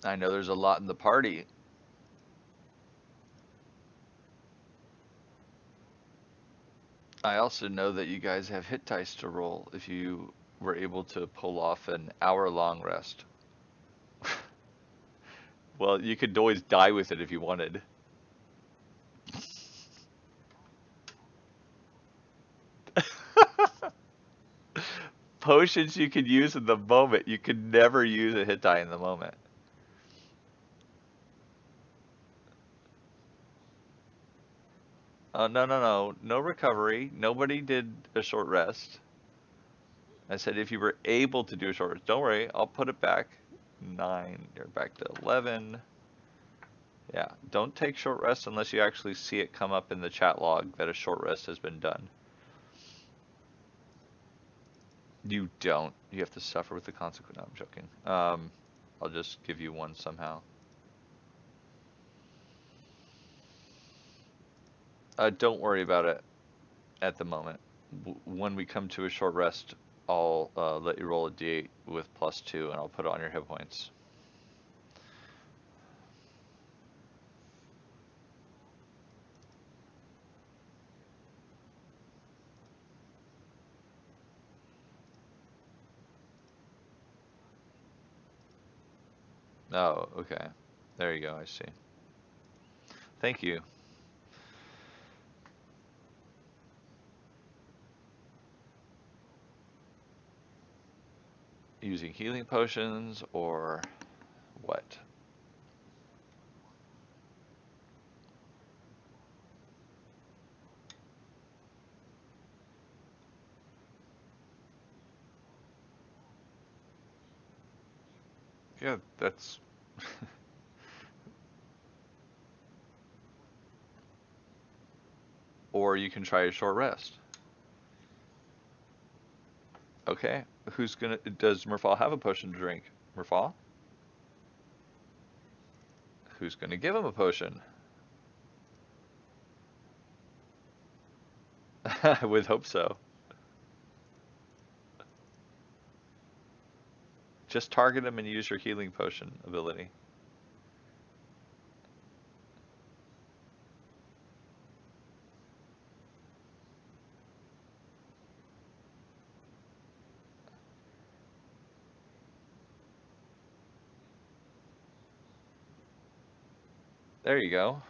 I know there's a lot in the party. I also know that you guys have hit dice to roll if you were able to pull off an hour-long rest. Well, you could always die with it if you wanted. Potions you could use in the moment. You could never use a hit die in the moment. No, no, no. No recovery. Nobody did a short rest. I said if you were able to do a short rest. Don't worry. I'll put it back. 9. You're back to 11. Yeah. Don't take short rest unless you actually see it come up in the chat log that a short rest has been done. You don't. You have to suffer with the consequence. No, I'm joking. I'll just give you one somehow. Don't worry about it at the moment. When we come to a short rest, I'll let you roll a d8 with +2, and I'll put it on your hit points. Oh, okay. There you go. I see. Thank you. Using healing potions or what? Yeah, that's. Or you can try a short rest. Okay. Who's gonna? Does Merfal have a potion to drink? Merfal? Who's gonna give him a potion? I would hope so. Just target him and use your healing potion ability. There you go.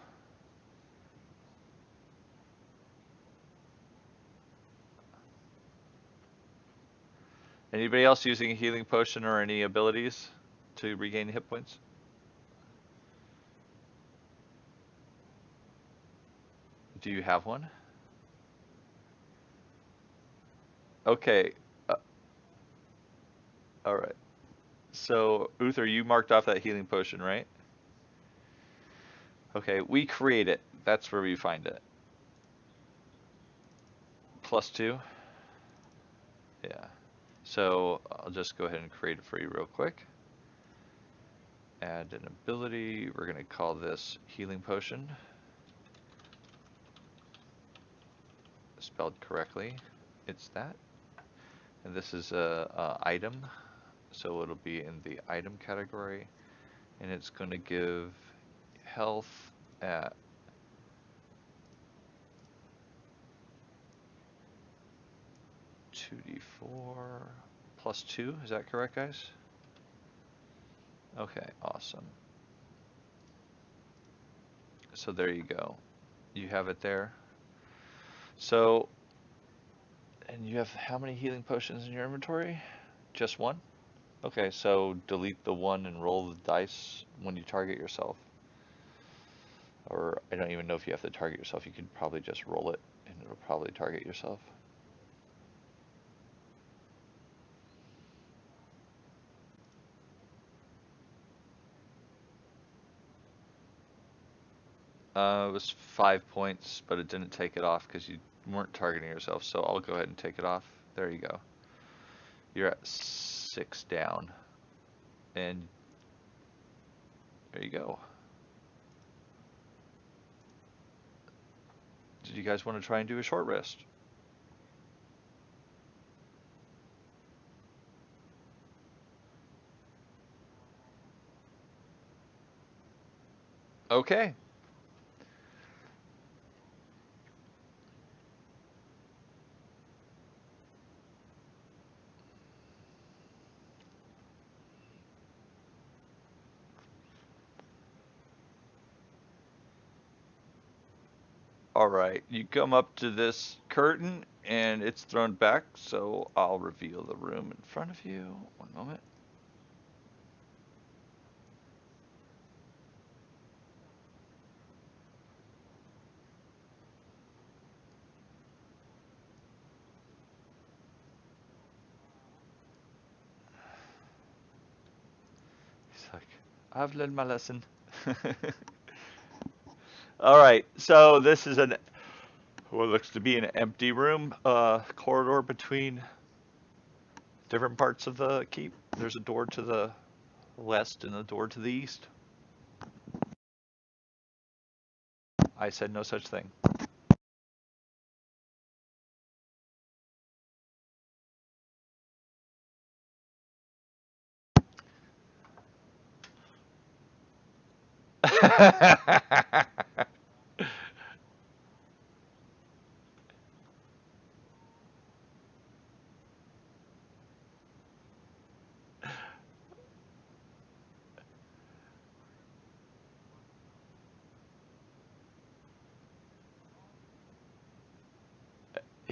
Anybody else using a healing potion or any abilities to regain hit points? Do you have one? Okay. Uh, all right. So, Uther, you marked off that healing potion, right? Okay, we create it. That's where we find it. +2? Yeah. So, I'll just go ahead and create it for you real quick. Add an ability. We're going to call this healing potion. Spelled correctly. It's that. And this is a item. So, it'll be in the item category. And it's going to give health at 2d4 +2. Is that correct, guys? Okay, awesome. So there you go. You have it there. So, and you have how many healing potions in your inventory? Just one? Okay, so delete the one and roll the dice when you target yourself. Or I don't even know if you have to target yourself. You could probably just roll it and it'll probably target yourself. It was 5 points, but it didn't take it off because you weren't targeting yourself. So I'll go ahead and take it off. There you go. You're at 6 down. And there you go. Did you guys want to try and do a short rest? Okay. All right. You come up to this curtain and it's thrown back, so I'll reveal the room in front of you. One moment. He's like, I've learned my lesson. All right. So this is an what looks to be an empty room, corridor between different parts of the keep. There's a door to the west and a door to the east. I said no such thing.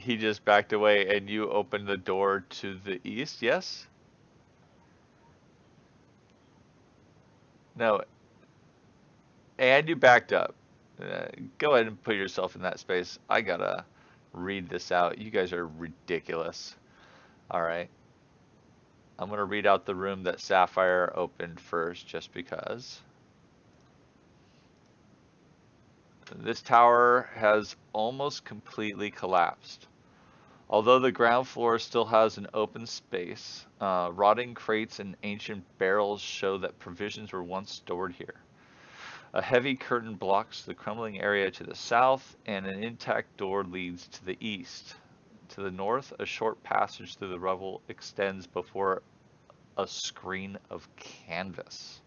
he just backed away and you opened the door to the east, yes? No, and you backed up. Go ahead and put yourself in that space. I gotta read this out. You guys are ridiculous. All right. I'm gonna read out the room that Sapphire opened first just because. This tower has almost completely collapsed. Although the ground floor still has an open space, rotting crates and ancient barrels show that provisions were once stored here. A heavy curtain blocks the crumbling area to the south, and an intact door leads to the east. To the north, a short passage through the rubble extends before a screen of canvas.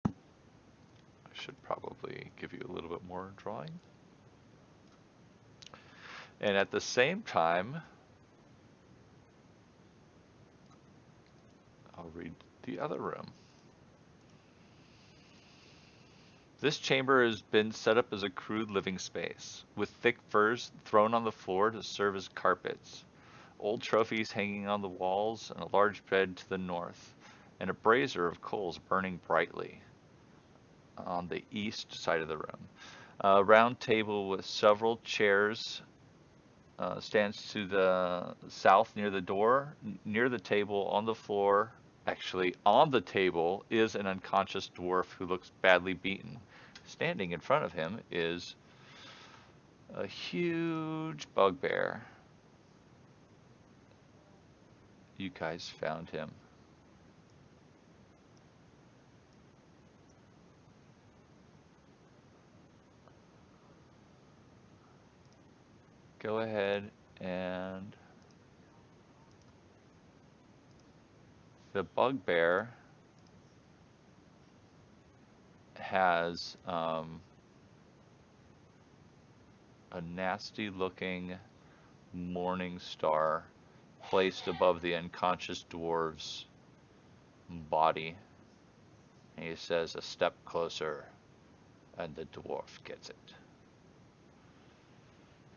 I should probably give you a little bit more drawing. And at the same time, I'll read the other room. This chamber has been set up as a crude living space, with thick furs thrown on the floor to serve as carpets, old trophies hanging on the walls, and a large bed to the north, and a brazier of coals burning brightly on the east side of the room. A round table with several chairs stands to the south near the door. Near the table, on the floor, actually on the table, is an unconscious dwarf who looks badly beaten. Standing in front of him is a huge bugbear. You guys found him. Go ahead and the bugbear has a nasty looking morning star placed above the unconscious dwarf's body. And he says, "A step closer," and the dwarf gets it.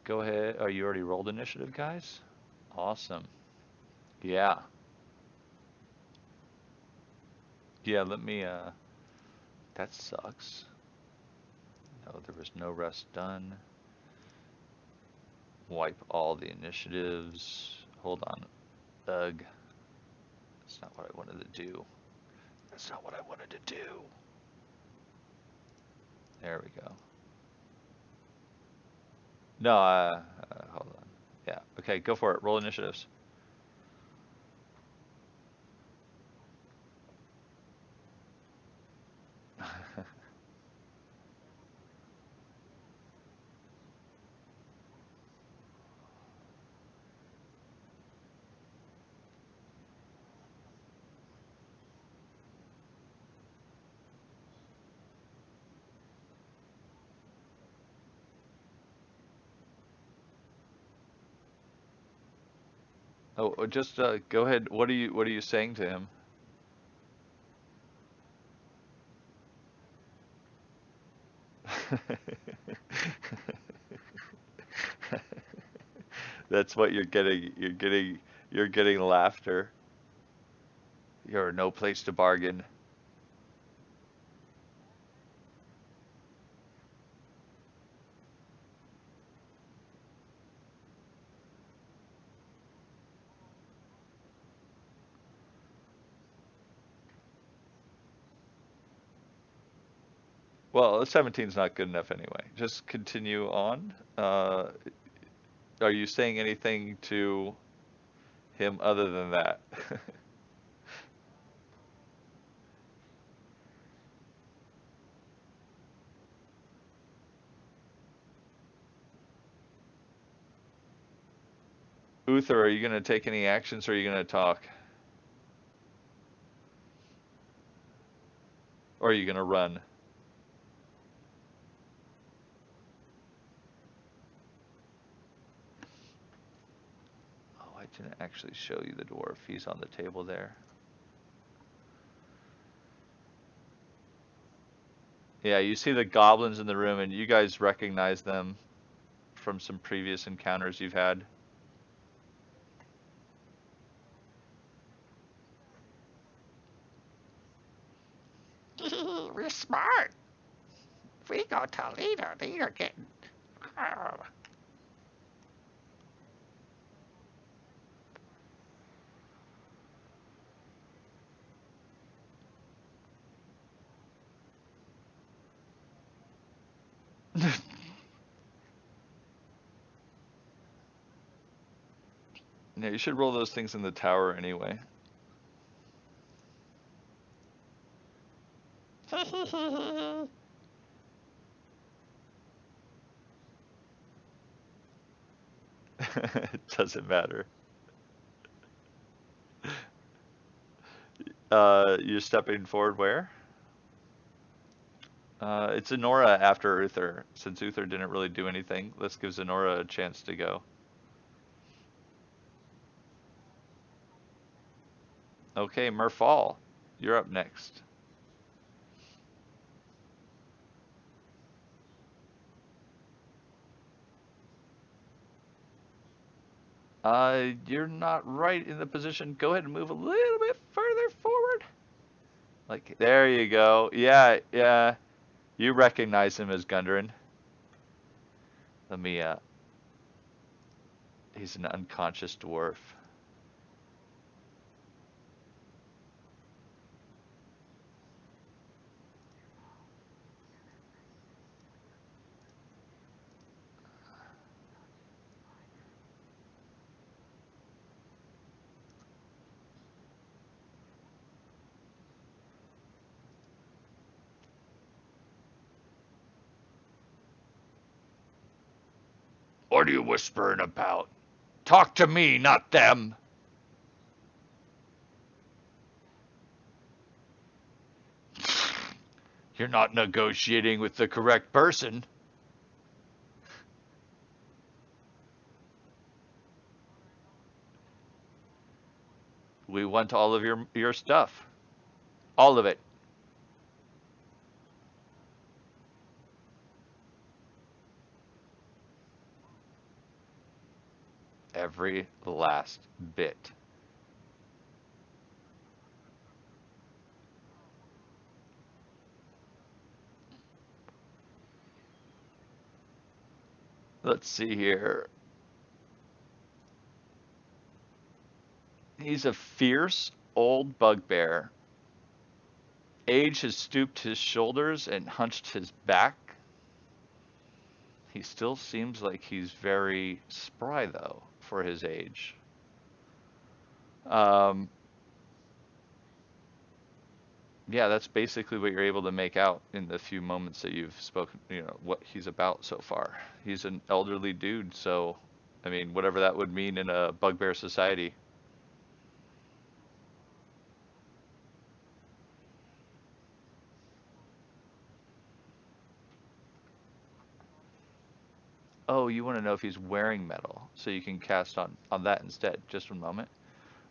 Go ahead. Oh, you already rolled initiative, guys? Awesome. Yeah. Yeah, let me, that sucks. No, there was no rest done. Wipe all the initiatives. Hold on. Ugh. That's not what I wanted to do. That's not what I wanted to do. There we go. No, hold on. Yeah. Okay, go for it. Roll initiatives. Just go ahead. What are you saying to him? That's what you're getting. You're getting laughter. You're no place to bargain. Well, 17's not good enough anyway. Just continue on. Are you saying anything to him other than that? Uther, are you going to take any actions or are you going to talk? Or are you going to run? Oh, I didn't actually show you the dwarf. He's on the table there. Yeah, you see the goblins in the room, and you guys recognize them from some previous encounters you've had. We're smart. We go to leader. Leader getting. Yeah, you should roll those things in the tower anyway. It doesn't matter. You're stepping forward where? It's Zenora after Uther. Since Uther didn't really do anything, let's give Zenora a chance to go. Okay, Merfall, you're up next. You're not right in the position. Go ahead and move a little bit further forward. Like, there you go. Yeah, yeah. You recognize him as Gundren. Let me, he's an unconscious dwarf. What are you whispering about? Talk to me, not them. You're not negotiating with the correct person. We want all of your stuff. All of it. Every last bit. Let's see here. He's a fierce old bugbear. Age has stooped his shoulders and hunched his back. He still seems like he's very spry, though, for his age. Um, yeah, that's basically what you're able to make out in the few moments that you've spoken, what he's about so far. He's an elderly dude, so, I mean, whatever that would mean in a bugbear society. Oh, you want to know if he's wearing metal, so you can cast on that instead. Just one moment.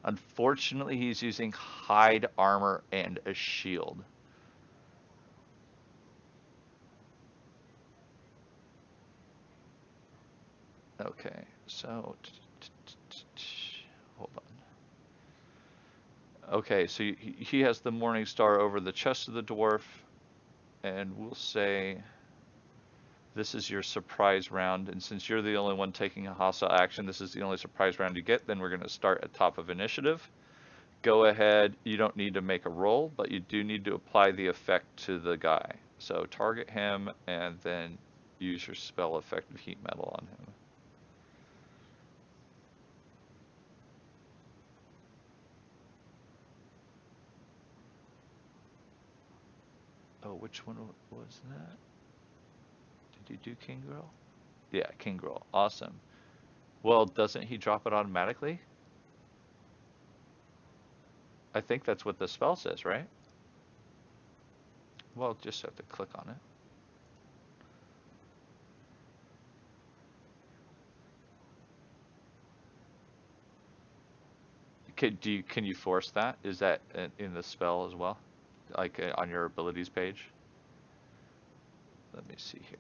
Unfortunately, he's using hide armor and a shield. Okay, so hold on. Okay, so he has the Morning Star over the chest of the dwarf, and we'll say this is your surprise round. And since you're the only one taking a hostile action, this is the only surprise round you get. Then we're going to start at top of initiative. Go ahead. You don't need to make a roll, but you do need to apply the effect to the guy. So target him, and then use your spell effect of heat metal on him. Oh, which one was that? Did you do King Girl? Yeah, King Girl. Awesome. Well, doesn't he drop it automatically? I think that's what the spell says, right? Well, just have to click on it. Can you force that? Is that in the spell as well? Like on your abilities page? Let me see here.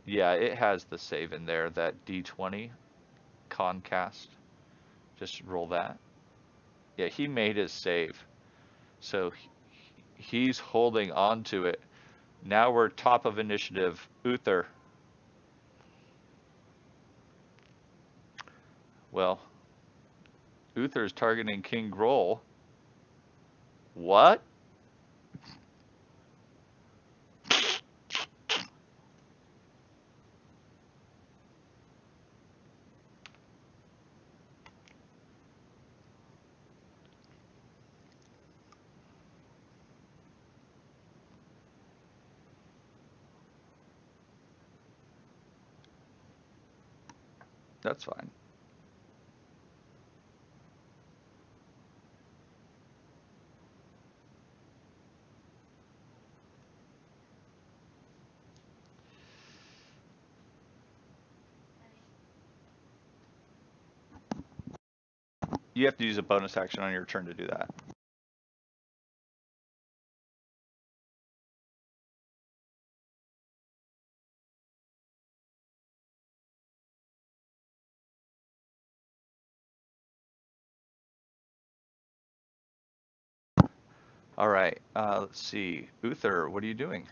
Yeah, it has the save in there, that D20 concast. Just roll that. Yeah, he made his save. So he's holding on to it. Now we're top of initiative. Uther. Well, Uther's targeting King Groll. What? That's fine. You have to use a bonus action on your turn to do that. All right. Let's see. Uther, what are you doing?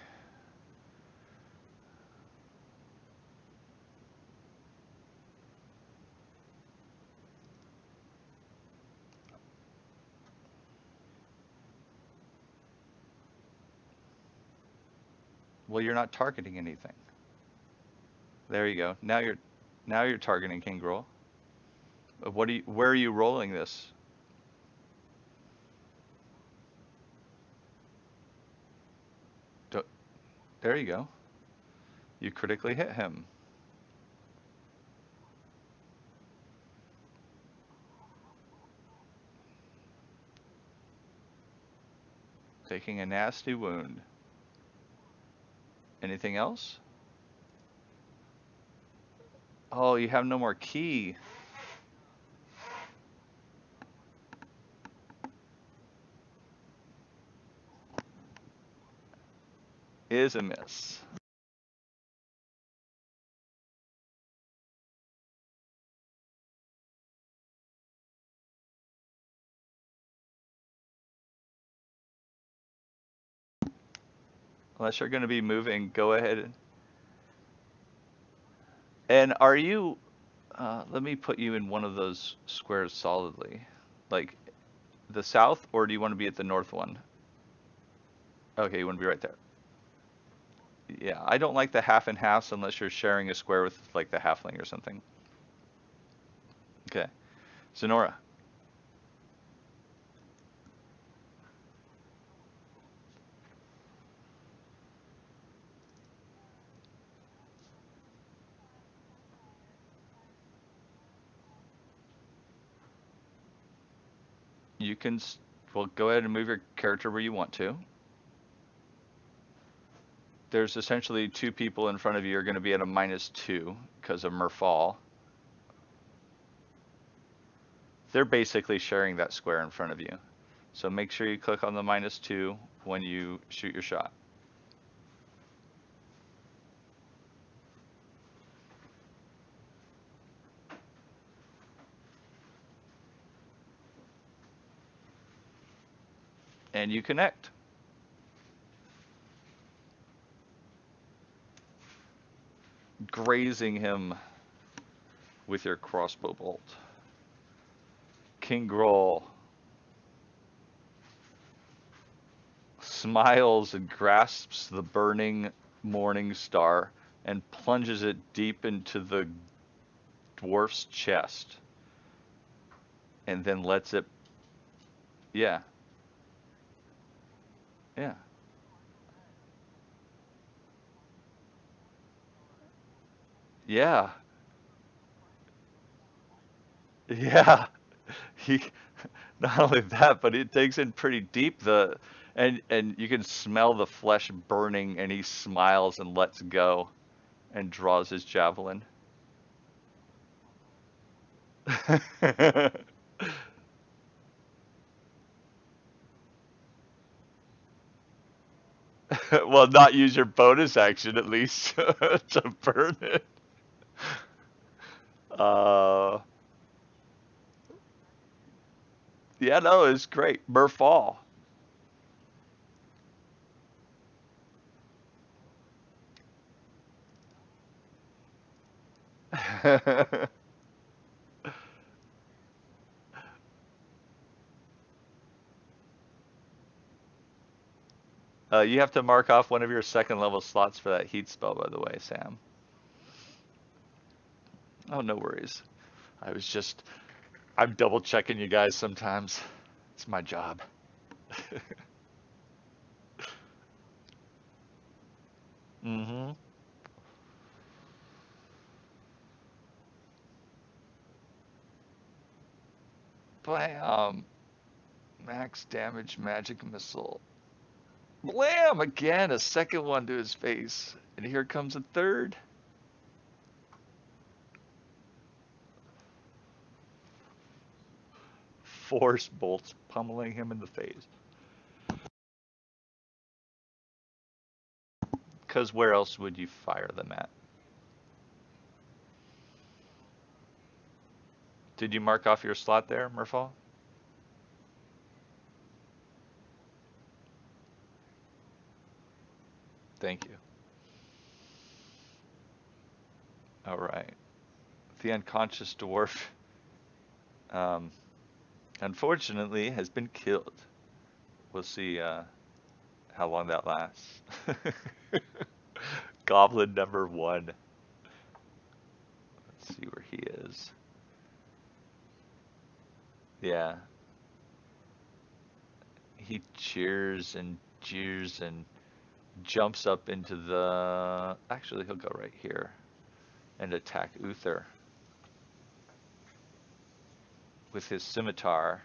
Well, you're not targeting anything. There you go. Now you're targeting King Groll. Where are you rolling this? Do, there you go. You critically hit him. Taking a nasty wound. Anything else? Oh, you have no more key. Is a miss. Unless you're going to be moving, go ahead. And are you, let me put you in one of those squares solidly. Like the south, or do you want to be at the north one? Okay, you want to be right there. Yeah, I don't like the half and halves unless you're sharing a square with like the halfling or something. Okay. Sonora. You can, well, go ahead and move your character where you want to. There's essentially two people in front of you are going to be at a -2 because of Merfall. They're basically sharing that square in front of you. So make sure you click on the -2 when you shoot your shot. And you connect. Grazing him with your crossbow bolt. King Groll smiles and grasps the burning morning star and plunges it deep into the dwarf's chest. And then lets it, yeah, yeah, yeah, yeah. He, not only that, but it takes in pretty deep and you can smell the flesh burning, and he smiles and lets go and draws his javelin. Well, not use your bonus action at least to burn it. Uh, yeah, no, it's great. Merfall. You have to mark off one of your second level slots for that heat spell, by the way, Sam. Oh, no worries. I was just, I'm double checking you guys sometimes. It's my job. Mm-hmm. Blam! Max damage magic missile. Blam! Again, a second one to his face. And here comes a third. Force bolts pummeling him in the face. Because where else would you fire them at? Did you mark off your slot there, Murfall? Thank you. All right. The unconscious dwarf, um, unfortunately, has been killed. We'll see how long that lasts. Goblin number one. Let's see where he is. Yeah. He cheers and jeers and jumps up into the. Actually, he'll go right here and attack Uther with his scimitar,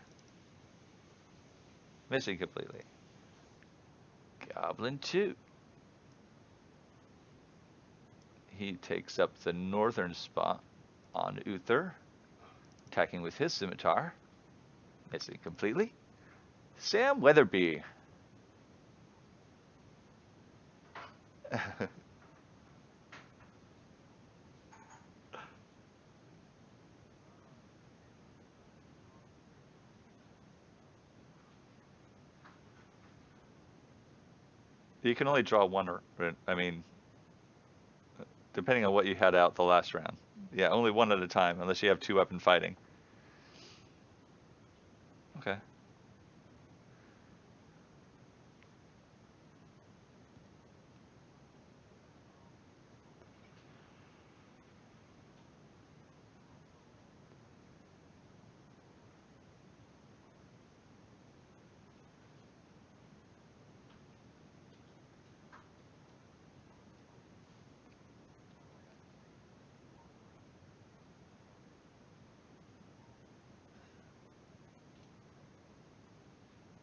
missing completely. Goblin 2. He takes up the northern spot on Uther, attacking with his scimitar, missing completely. Sam Weatherby. You can only draw one, I mean, depending on what you had out the last round. Yeah, only one at a time, unless you have two weapon fighting. Okay.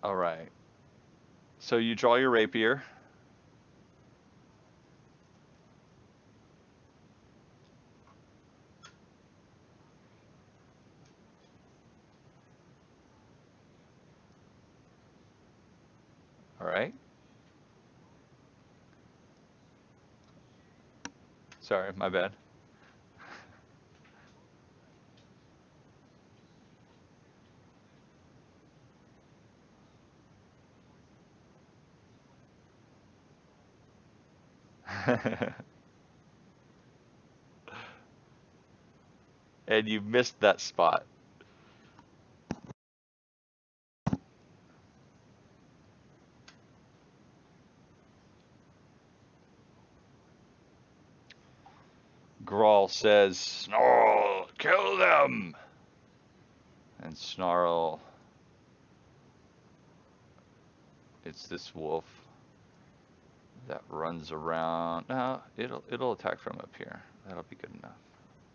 All right. So you draw your rapier. All right. Sorry, my bad. And you missed that spot. Grawl says, Snarl, kill them! And Snarl, it's this wolf that runs around. No, it'll attack from up here. That'll be good enough.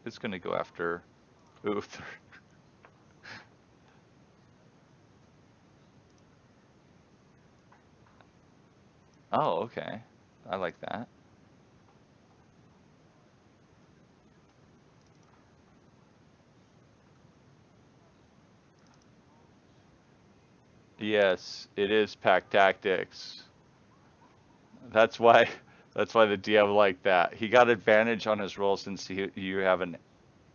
It's gonna go after Uther. Oh, okay. I like that. Yes, it is pack tactics. That's why that's why the DM like that. He got advantage on his roll since you have an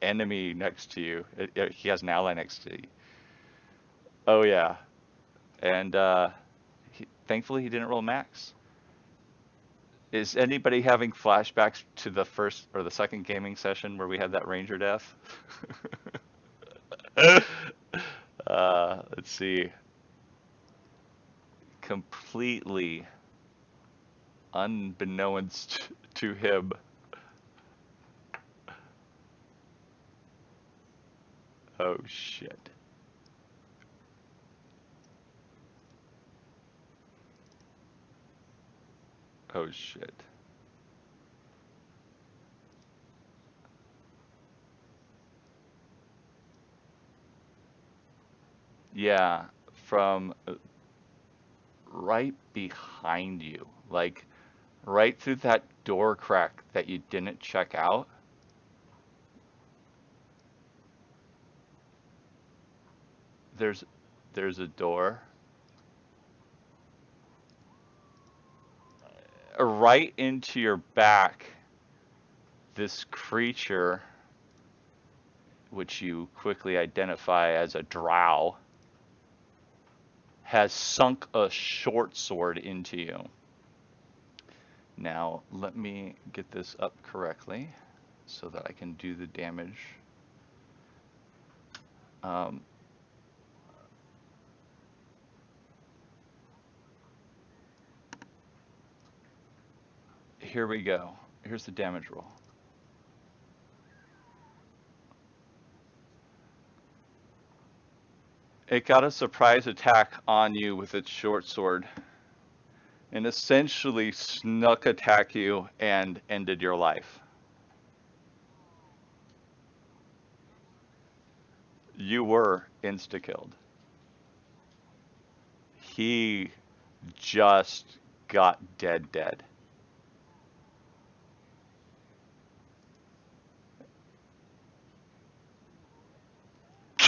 enemy next to you. He has an ally next to you. Oh yeah, and thankfully he didn't roll max. Is anybody having flashbacks to the first or the second gaming session where we had that ranger death? Let's see. Completely unbeknownst to him. Oh shit. Oh shit. Yeah, from right behind you. Like right through that door crack that you didn't check out. There's there's a door right into your back. This creature, which you quickly identify as a drow, has sunk a short sword into you. Now, let me get this up correctly so that I can do the damage. Um, Here we go. Here's the damage roll. It got a surprise attack on you with its short sword and essentially snuck attack you and ended your life. You were insta-killed. He just got dead.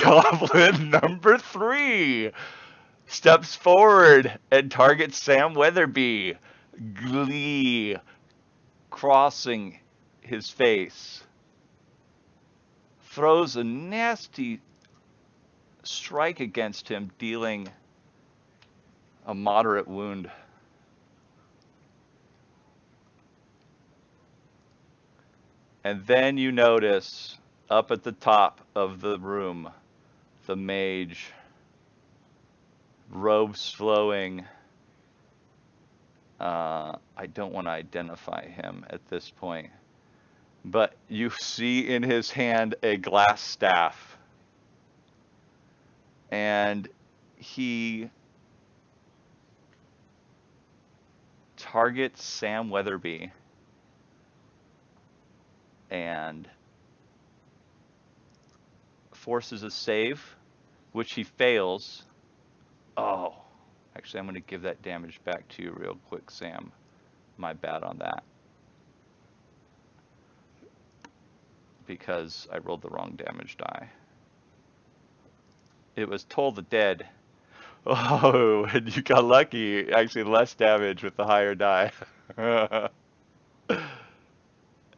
Goblin number 3 steps forward and targets Sam Weatherby, glee crossing his face. Throws a nasty strike against him, dealing a moderate wound. And then you notice up at the top of the room, the mage, robes flowing. I don't want to identify him at this point, but you see in his hand a glass staff, and he targets Sam Weatherby and forces a save, which he fails. Oh, actually, I'm going to give that damage back to you real quick, Sam. My bad on that, because I rolled the wrong damage die. It was Toll the Dead. Oh, and you got lucky. Actually, less damage with the higher die.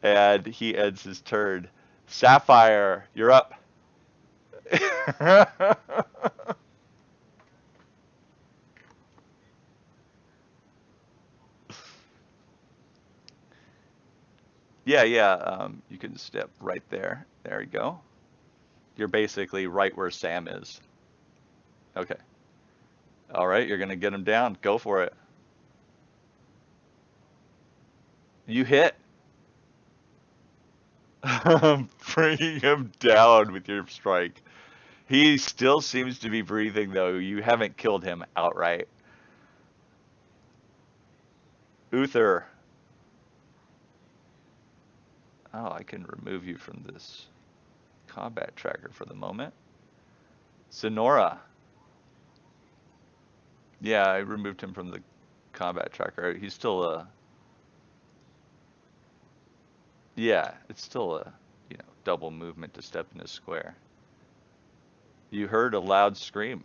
And he ends his turn. Sapphire, you're up. Yeah, yeah. You can step right there. There you go. You're basically right where Sam is. Okay. All right, you're gonna get him down. Go for it. You hit. Bringing him down with your strike. He still seems to be breathing, though. You haven't killed him outright. Uther. Oh, I can remove you from this combat tracker for the moment. Sonora. Yeah, I removed him from the combat tracker. He's still a, yeah, it's still a, double movement to step in his square. You heard a loud scream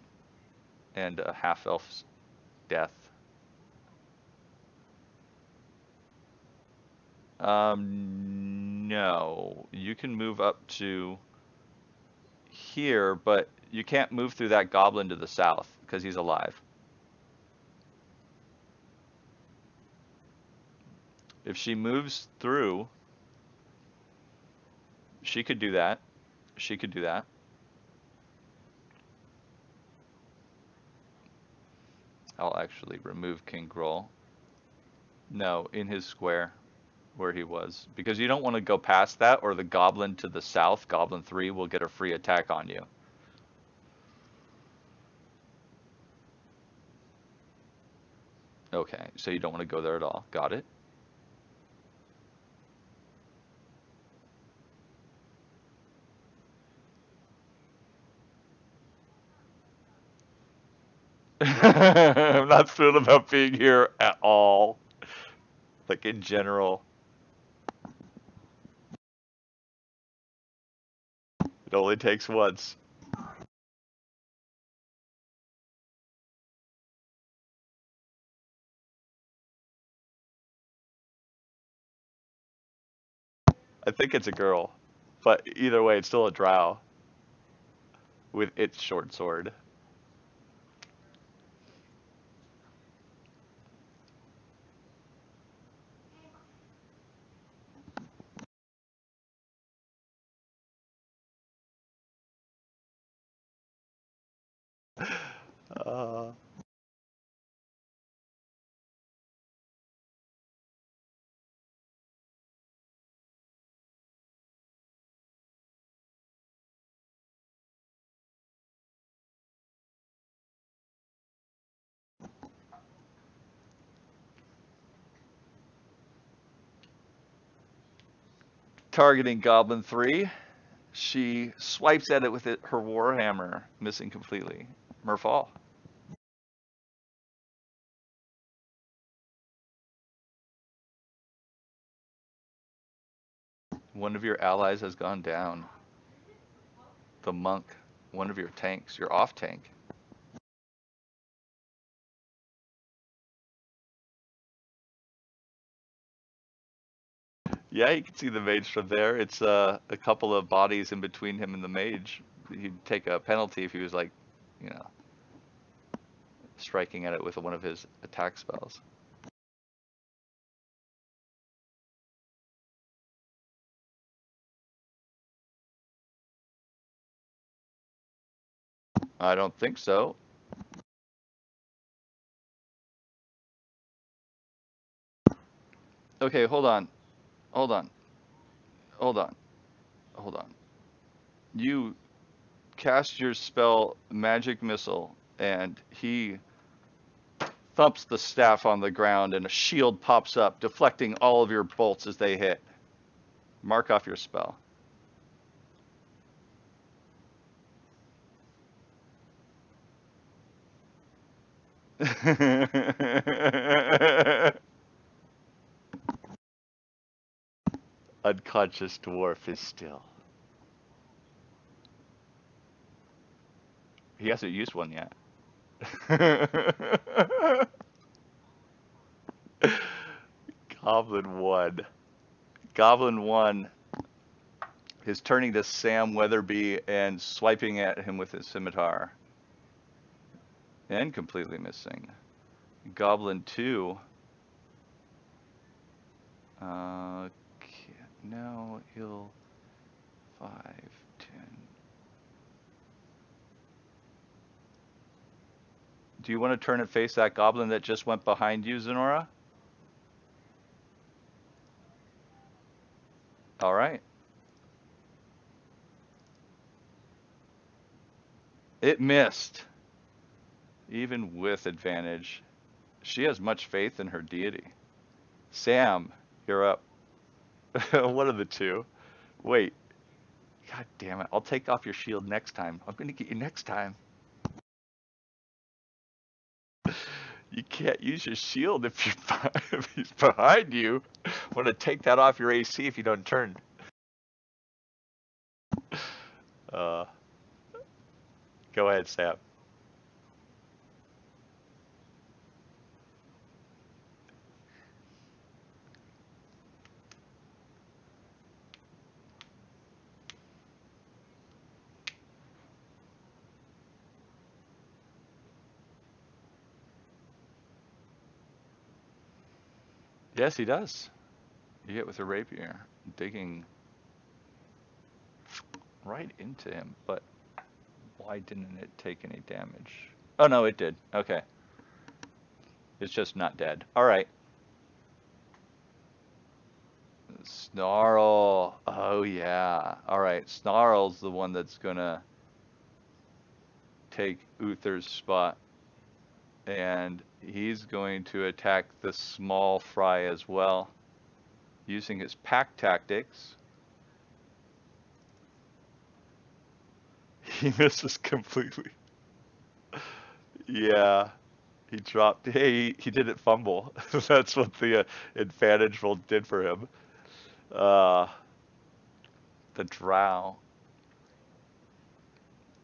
and a half-elf's death. No. You can move up to here, but you can't move through that goblin to the south because he's alive. If she moves through, she could do that. She could do that. I'll actually remove King Groll. No, in his square where he was. Because you don't want to go past that or the goblin to the south, Goblin 3, will get a free attack on you. Okay, so you don't want to go there at all. Got it. I'm not thrilled about being here at all. Like in general. It only takes once. I think it's a girl. But either way, it's still a drow with its short sword. Uh, Targeting Goblin 3, she swipes at it with her warhammer, missing completely. Merfall. One of your allies has gone down. The monk, one of your tanks, your off tank. Yeah, you can see the mage from there. It's a couple of bodies in between him and the mage. He'd take a penalty if he was like, you know, striking at it with one of his attack spells. I don't think so. Okay, hold on. Hold on. Hold on. Hold on. You cast your spell Magic Missile, and he thumps the staff on the ground, and a shield pops up, deflecting all of your bolts as they hit. Mark off your spell. Unconscious dwarf is still. He hasn't used one yet. Goblin 1. Goblin 1 is turning to Sam Weatherby and swiping at him with his scimitar. And completely missing. Goblin 2. No, he'll 5, 10. Do you want to turn and face that goblin that just went behind you, Zenora? All right. It missed. Even with advantage. She has much faith in her deity. Sam, you're up. One of the two. Wait. God damn it. I'll take off your shield next time. I'm going to get you next time. You can't use your shield if, if he's behind you. I'm going to take that off your AC if you don't turn. Uh, Go ahead, Sam. Yes, he does. You hit with a rapier, digging right into him. But why didn't it take any damage? Oh no, it did. Okay. It's just not dead. All right. Snarl. Oh yeah. All right. Snarl's the one that's gonna take Uther's spot, and he's going to attack the small fry as well, using his pack tactics. He misses completely. Yeah, he dropped. Hey, he didn't fumble. That's what the advantage roll did for him. Uh, the drow.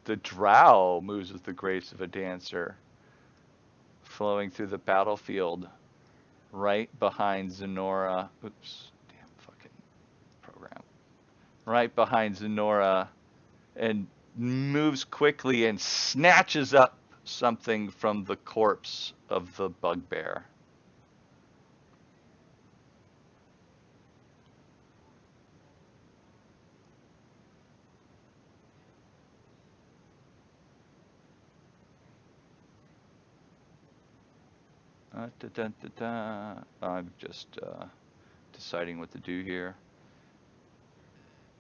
The drow moves with the grace of a dancer, flowing through the battlefield right behind Zenora. Oops, damn fucking program. Right behind Zenora, and moves quickly and snatches up something from the corpse of the bugbear. Da, da, da, da. I'm just deciding what to do here.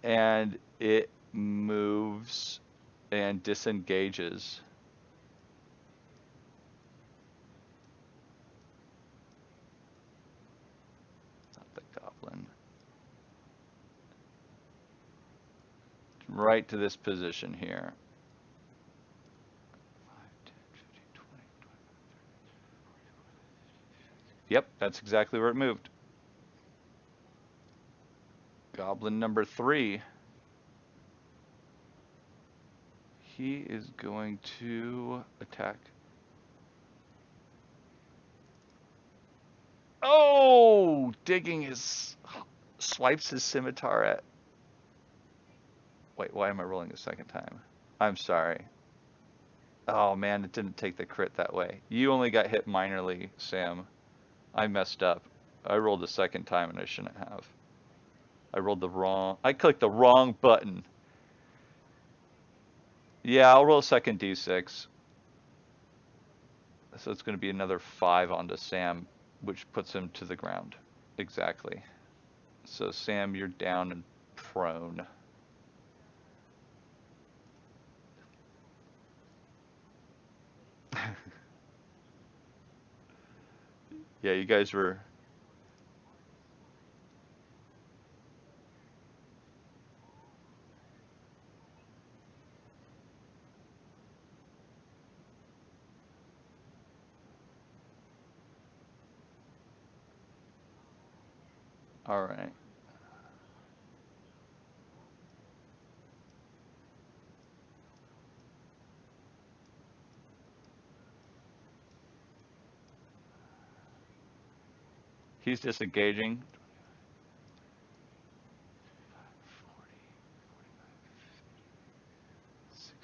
And it moves and disengages. Not the goblin. Right to this position here. 5, 10, 15, 20, 25. Yep, that's exactly where it moved. Goblin number 3. He is going to attack. Oh, digging his, swipes his scimitar at. Wait, why am I rolling a second time? I'm sorry. Oh man, it didn't take the crit that way. You only got hit minorly, Sam. I messed up. I rolled a second time and I shouldn't have. I clicked the wrong button. Yeah, I'll roll a second d6. So it's going to be another 5 onto Sam, which puts him to the ground. Exactly. So Sam, you're down and prone. Yeah, you guys were. All right. He's disengaging. 40, 60.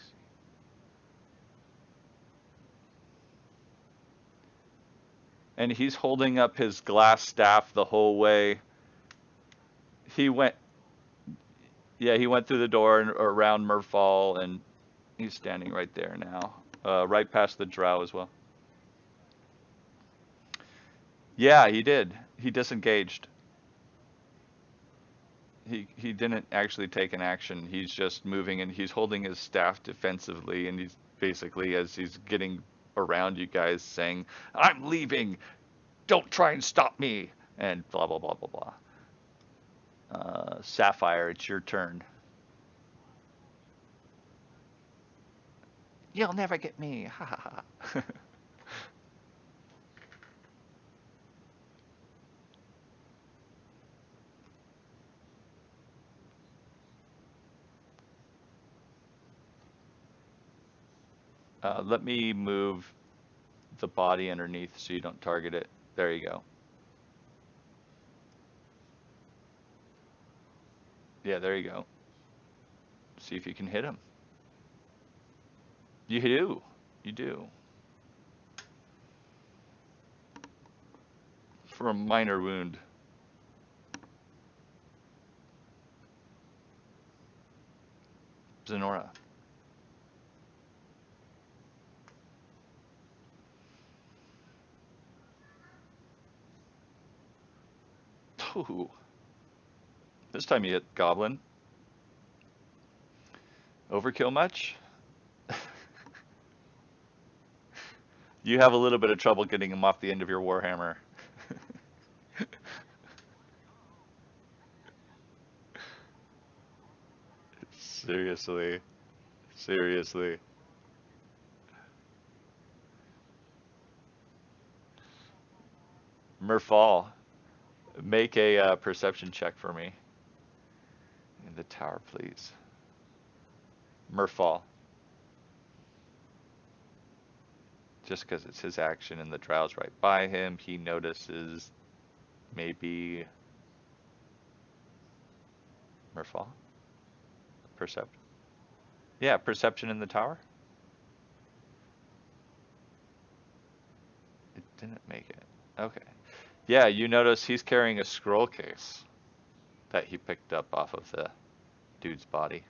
And he's holding up his glass staff the whole way. He went, yeah, he went through the door and around Merfall, and he's standing right there now, right past the drow as well. Yeah, he did. He disengaged. He didn't actually take an action. He's just moving and he's holding his staff defensively, and he's basically, as he's getting around you guys, saying, "I'm leaving. Don't try and stop me," and blah blah blah blah blah. Sapphire, it's your turn. You'll never get me. Ha ha ha. Let me move the body underneath so you don't target it. There you go. Yeah, there you go. See if you can hit him. You do. You do. for a minor wound. Zenora. Ooh. This time you hit Goblin. Overkill much? You have a little bit of trouble getting him off the end of your Warhammer. Seriously. Seriously. Merfall, make a perception check for me in the tower, please. Merfall. Just because it's his action and the drow's right by him, he notices maybe Merfall? Perception. Yeah, perception in the tower? It didn't make it. Okay. Yeah, you notice he's carrying a scroll case that he picked up off of the dude's body.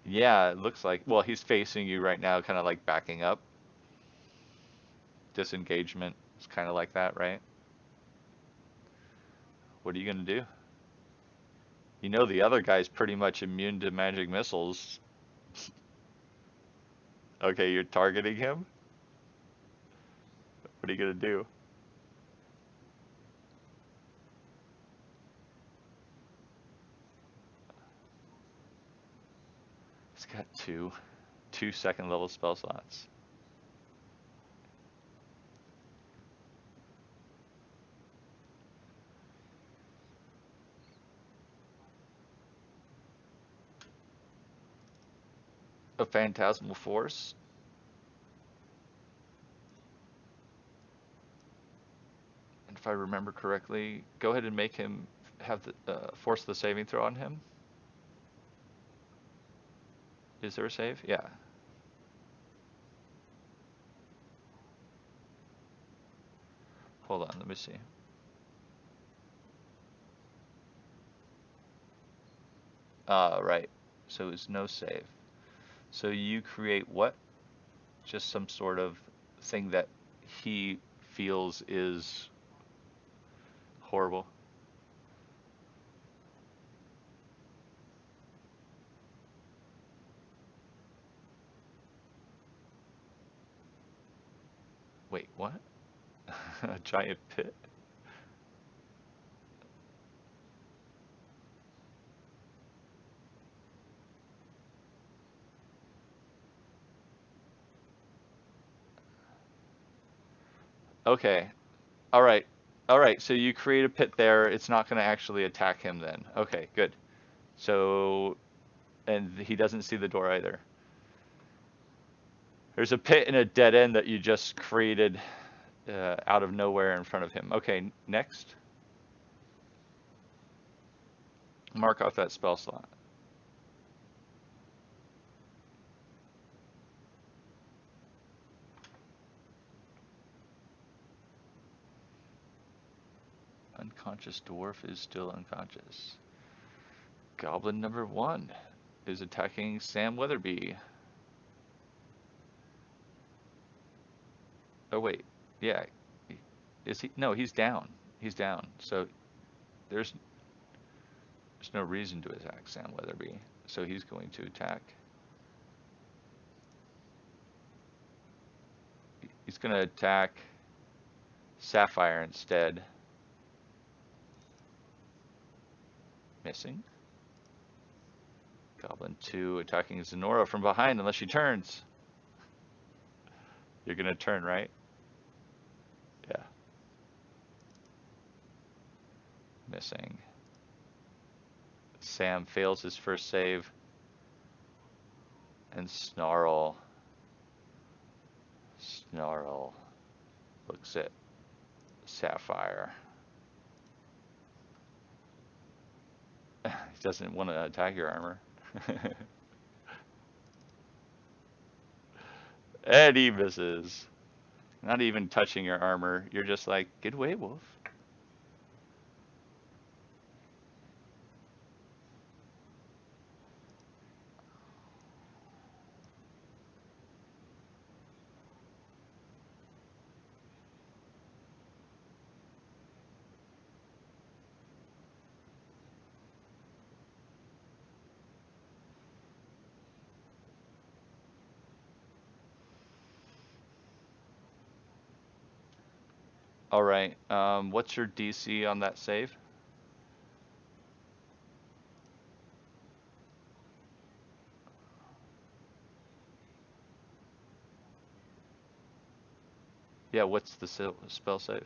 Yeah, it looks like, well, he's facing you right now, kind of like backing up. Disengagement is kind of like that, right? What are you going to do? You know the other guy's pretty much immune to magic missiles. Okay, you're targeting him? What are you going to do? He's got two second level spell slots. A phantasmal force. And if I remember correctly, go ahead and make him have the force the saving throw on him. Is there a save? Yeah. Hold on, let me see. Right. So it's no save. So you create what? Just some sort of thing that he feels is horrible. Wait, what? A giant pit? Okay. All right. All right. So you create a pit there. It's not going to actually attack him then. Okay, good. So, and he doesn't see the door either. There's a pit and a dead end that you just created out of nowhere in front of him. Okay, next. Mark off that spell slot. Unconscious dwarf is still unconscious. Goblin number 1 is attacking Sam Weatherby. Oh wait, yeah. Is he? No, he's down. He's down. So there's no reason to attack Sam Weatherby. So he's going to attack. He's going to attack Sapphire instead. Missing. Goblin 2 attacking Zenora from behind unless she turns. You're going to turn, right? Yeah. Missing. Sam fails his first save. And Snarl looks at Sapphire. He doesn't want to attack your armor. And he misses. Not even touching your armor. You're just like, get away, wolf. All right. What's your DC on that save? Yeah, what's the spell save?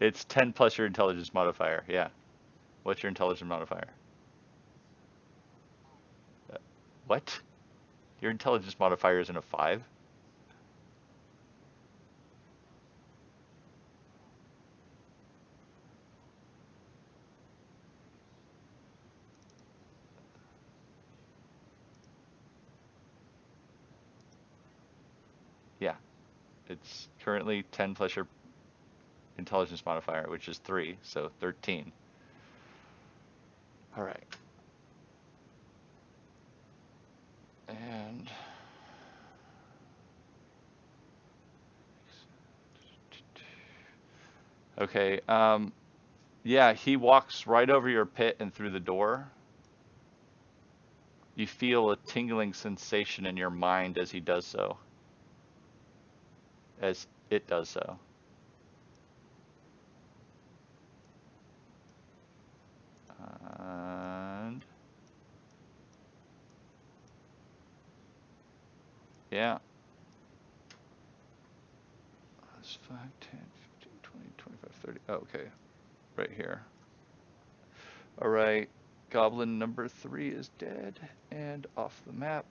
It's 10 plus your intelligence modifier. Yeah. What's your intelligence modifier? Uh, What? Your intelligence modifier isn't a 5? Yeah. It's currently 10 plus your intelligence modifier, which is 3, so 13. All right. And okay, yeah, he walks right over your pit and through the door. You feel a tingling sensation in your mind as he does so, as it does so. And yeah, that's 5, 10, 15, 20, 25, 30. Oh, okay, right here. All right, goblin number 3 is dead and off the map.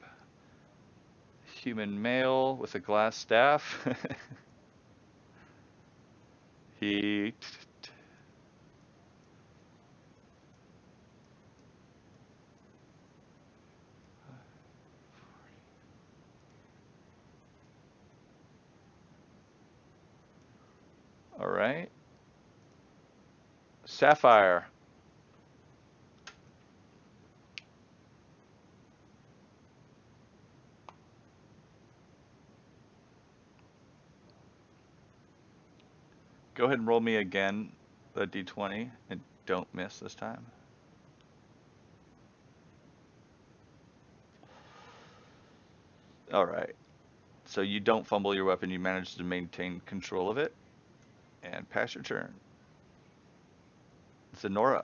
Human male with a glass staff. He. All right. Sapphire. Go ahead and roll me again the d20 and don't miss this time. All right. So you don't fumble your weapon, you manage to maintain control of it and pass your turn. Zenora.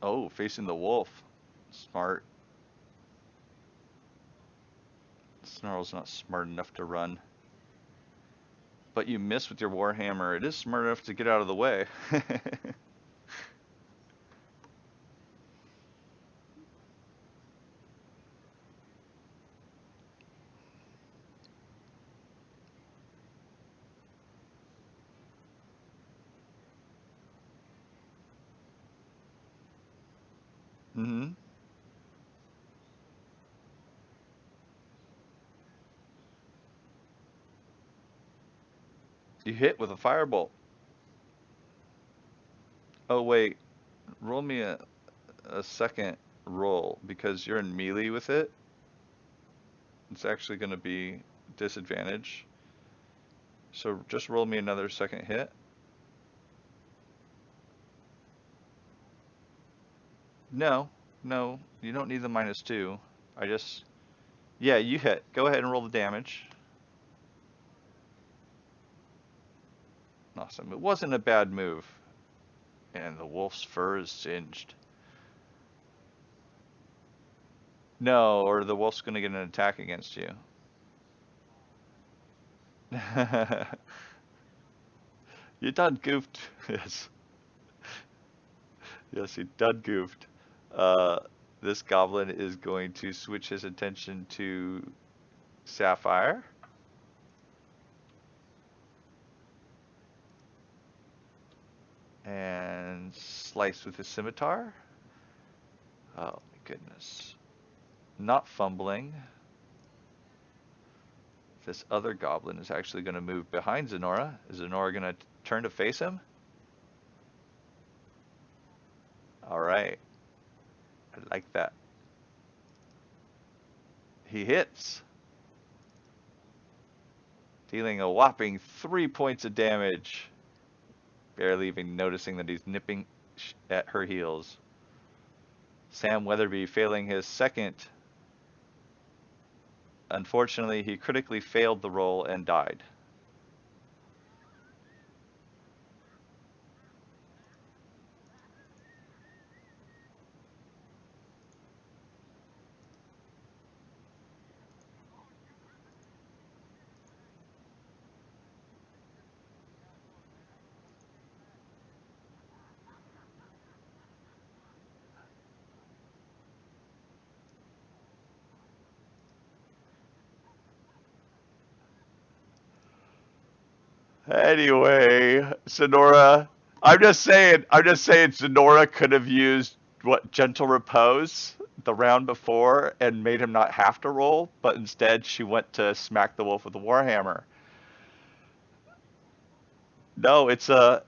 Oh, facing the wolf. Smart. Snarl's not smart enough to run. But you miss with your warhammer. It is smart enough to get out of the way. Mm-hmm. You hit with a firebolt. Oh wait, roll me a second roll because you're in melee with it. It's actually going to be disadvantage. So just roll me another second hit. No, no, you don't need the -2. I just, yeah, you hit. Go ahead and roll the damage. Awesome. It wasn't a bad move. And the wolf's fur is singed. No, or the wolf's going to get an attack against you. You done goofed. Yes. Yes, you done goofed. Uh, this goblin is going to switch his attention to Sapphire. And slice with the scimitar. Oh my goodness. Not fumbling. This other goblin is actually going to move behind Zenora. Is Zenora going to turn to face him? All right. I like that. He hits, dealing a whopping 3 points of damage, barely even noticing that he's nipping at her heels. Sam Weatherby failing his second. Unfortunately, he critically failed the roll and died. Anyway, Sonora, I'm just saying Sonora could have used what gentle repose the round before and made him not have to roll, but instead she went to smack the wolf with a warhammer. No, it's a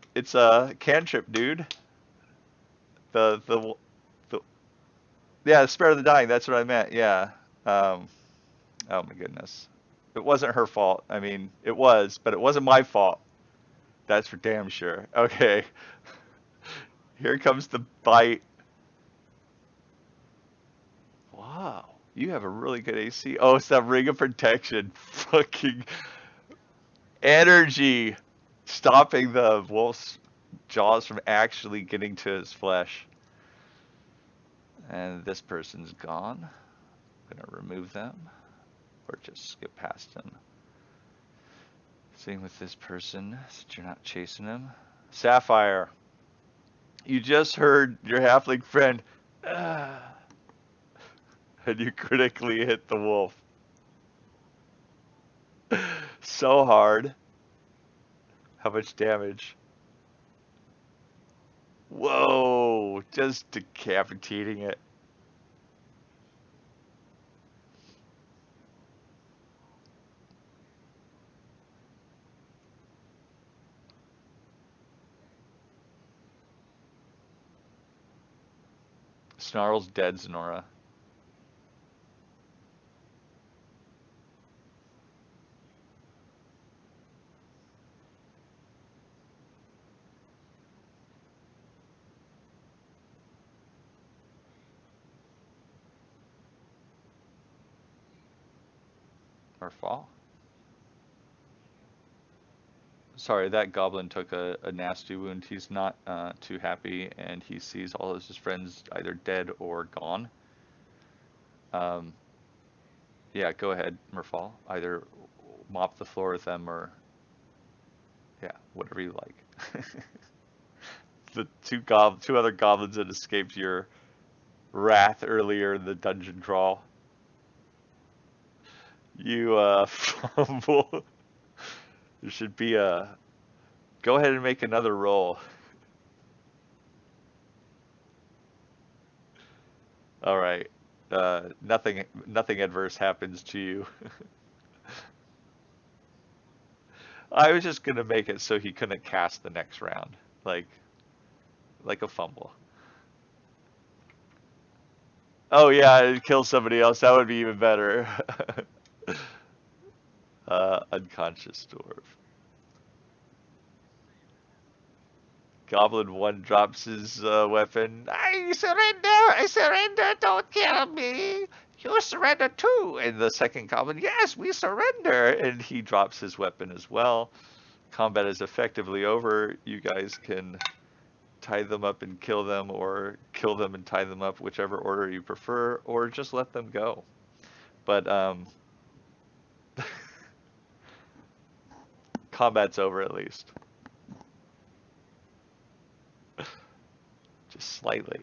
cantrip, dude. The yeah, spare the dying. That's what I meant. Yeah. Um. Oh my goodness. It wasn't her fault. I mean, it was, but it wasn't my fault. That's for damn sure. Okay. Here comes the bite. Wow. You have a really good AC. Oh, it's that ring of protection. Fucking energy. Stopping the wolf's jaws from actually getting to his flesh. And this person's gone. I'm gonna remove them. Or just skip past them. Same with this person, since you're not chasing him. Sapphire. You just heard your halfling friend, "Ah," and you critically hit the wolf. So hard. How much damage? Whoa, just decapitating it. Snarl's dead, Zenora. Or fall. Sorry, that goblin took a nasty wound. He's not too happy, and he sees all of his friends either dead or gone. Um, yeah, go ahead, Merfall. Either mop the floor with them or, yeah, whatever you like. The two other goblins that escaped your wrath earlier in the dungeon crawl. You fumble. There should be a. Go ahead and make another roll. All right. Nothing adverse happens to you. I was just gonna make it so he couldn't cast the next round, like like a fumble. Oh yeah, kill somebody else. That would be even better. Unconscious dwarf. Goblin one drops his weapon. I surrender! I surrender! Don't kill me! You surrender too! And the second goblin, yes, we surrender! And he drops his weapon as well. Combat is effectively over. You guys can tie them up and kill them, or kill them and tie them up, whichever order you prefer, or just let them go. But combat's over at least. Just slightly.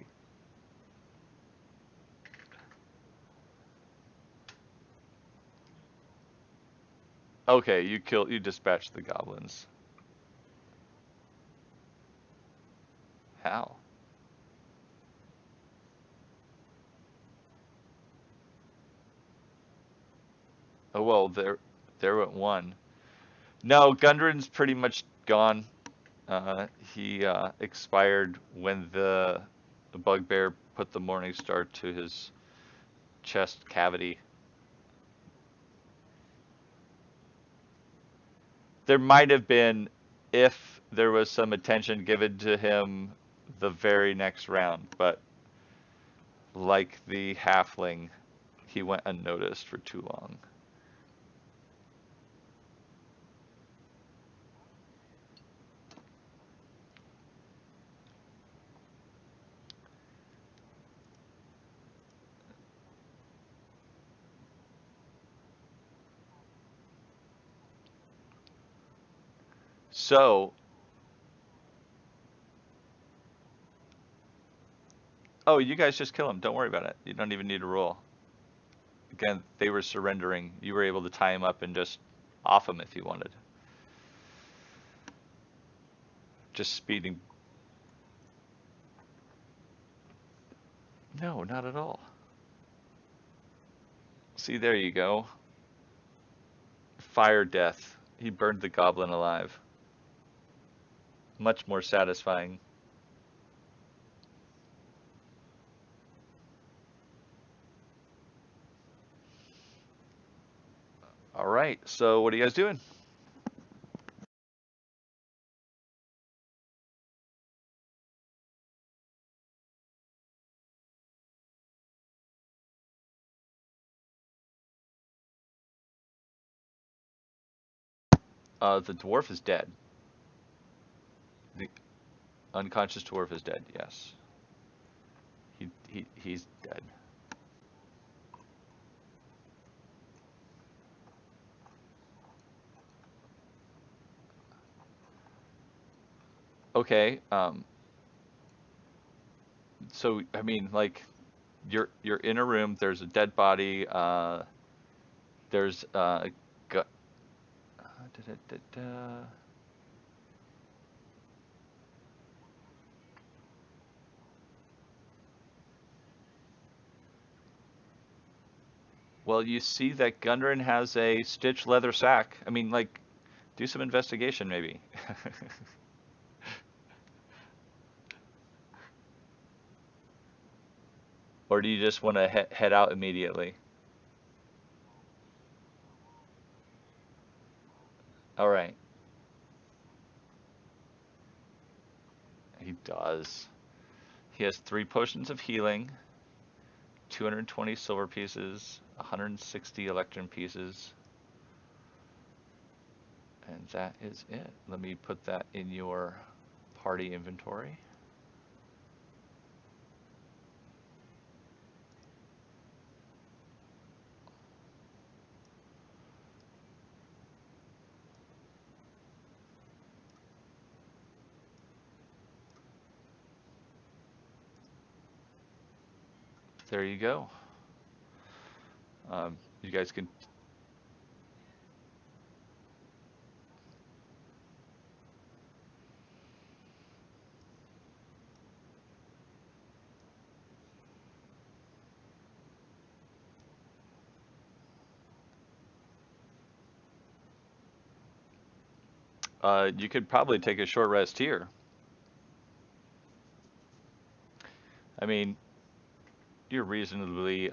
Okay, you dispatched the goblins. How? Oh well, there went one. No, Gundren's pretty much gone. He expired when the bugbear put the morning star to his chest cavity. There might have been if there was some attention given to him the very next round, but like the halfling, he went unnoticed for too long. So, oh, you guys just kill him. Don't worry about it. You don't even need to roll. Again, they were surrendering. You were able to tie him up and just off him if you wanted. Just speeding. No, not at all. See, there you go. Fire death. He burned the goblin alive. Much more satisfying. All right, so what are you guys doing? The dwarf is dead. The unconscious dwarf is dead, yes. He's dead. Okay, so I mean, like, you're in a room. There's a dead body. There's gu- da, da, da, da. Well, you see that Gundren has a stitched leather sack. I mean, like, do some investigation maybe. Or do you just want to head out immediately? All right. He does. He has 3 potions of healing, 220 silver pieces, 160 electrum pieces, and that is it. Let me put that in your party inventory. There you go. You guys can. You could probably take a short rest here. I mean, you're reasonably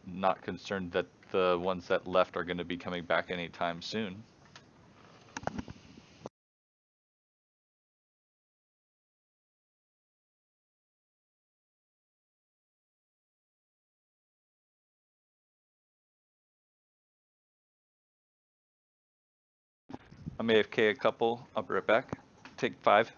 not concerned that the ones that left are going to be coming back anytime soon. I'm AFK a couple. I'll be right back. Take 5.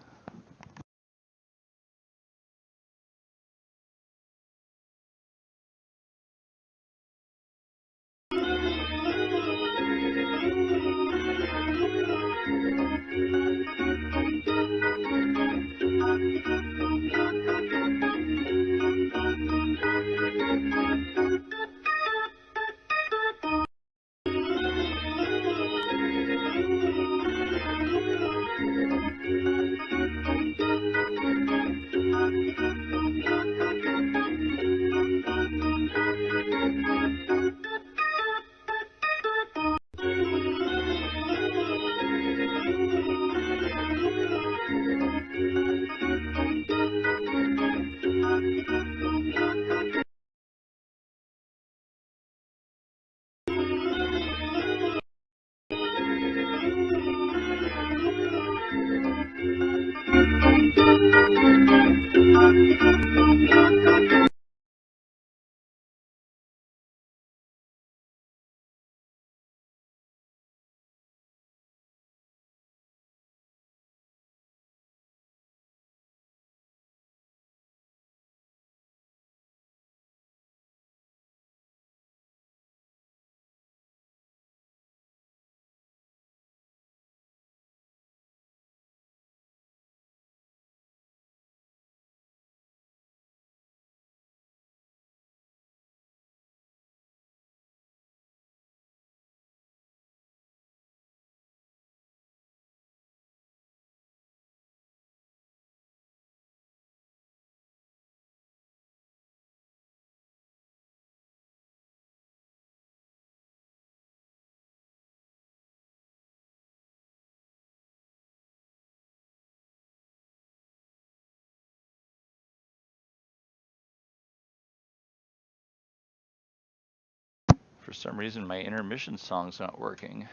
For some reason, my intermission song's not working.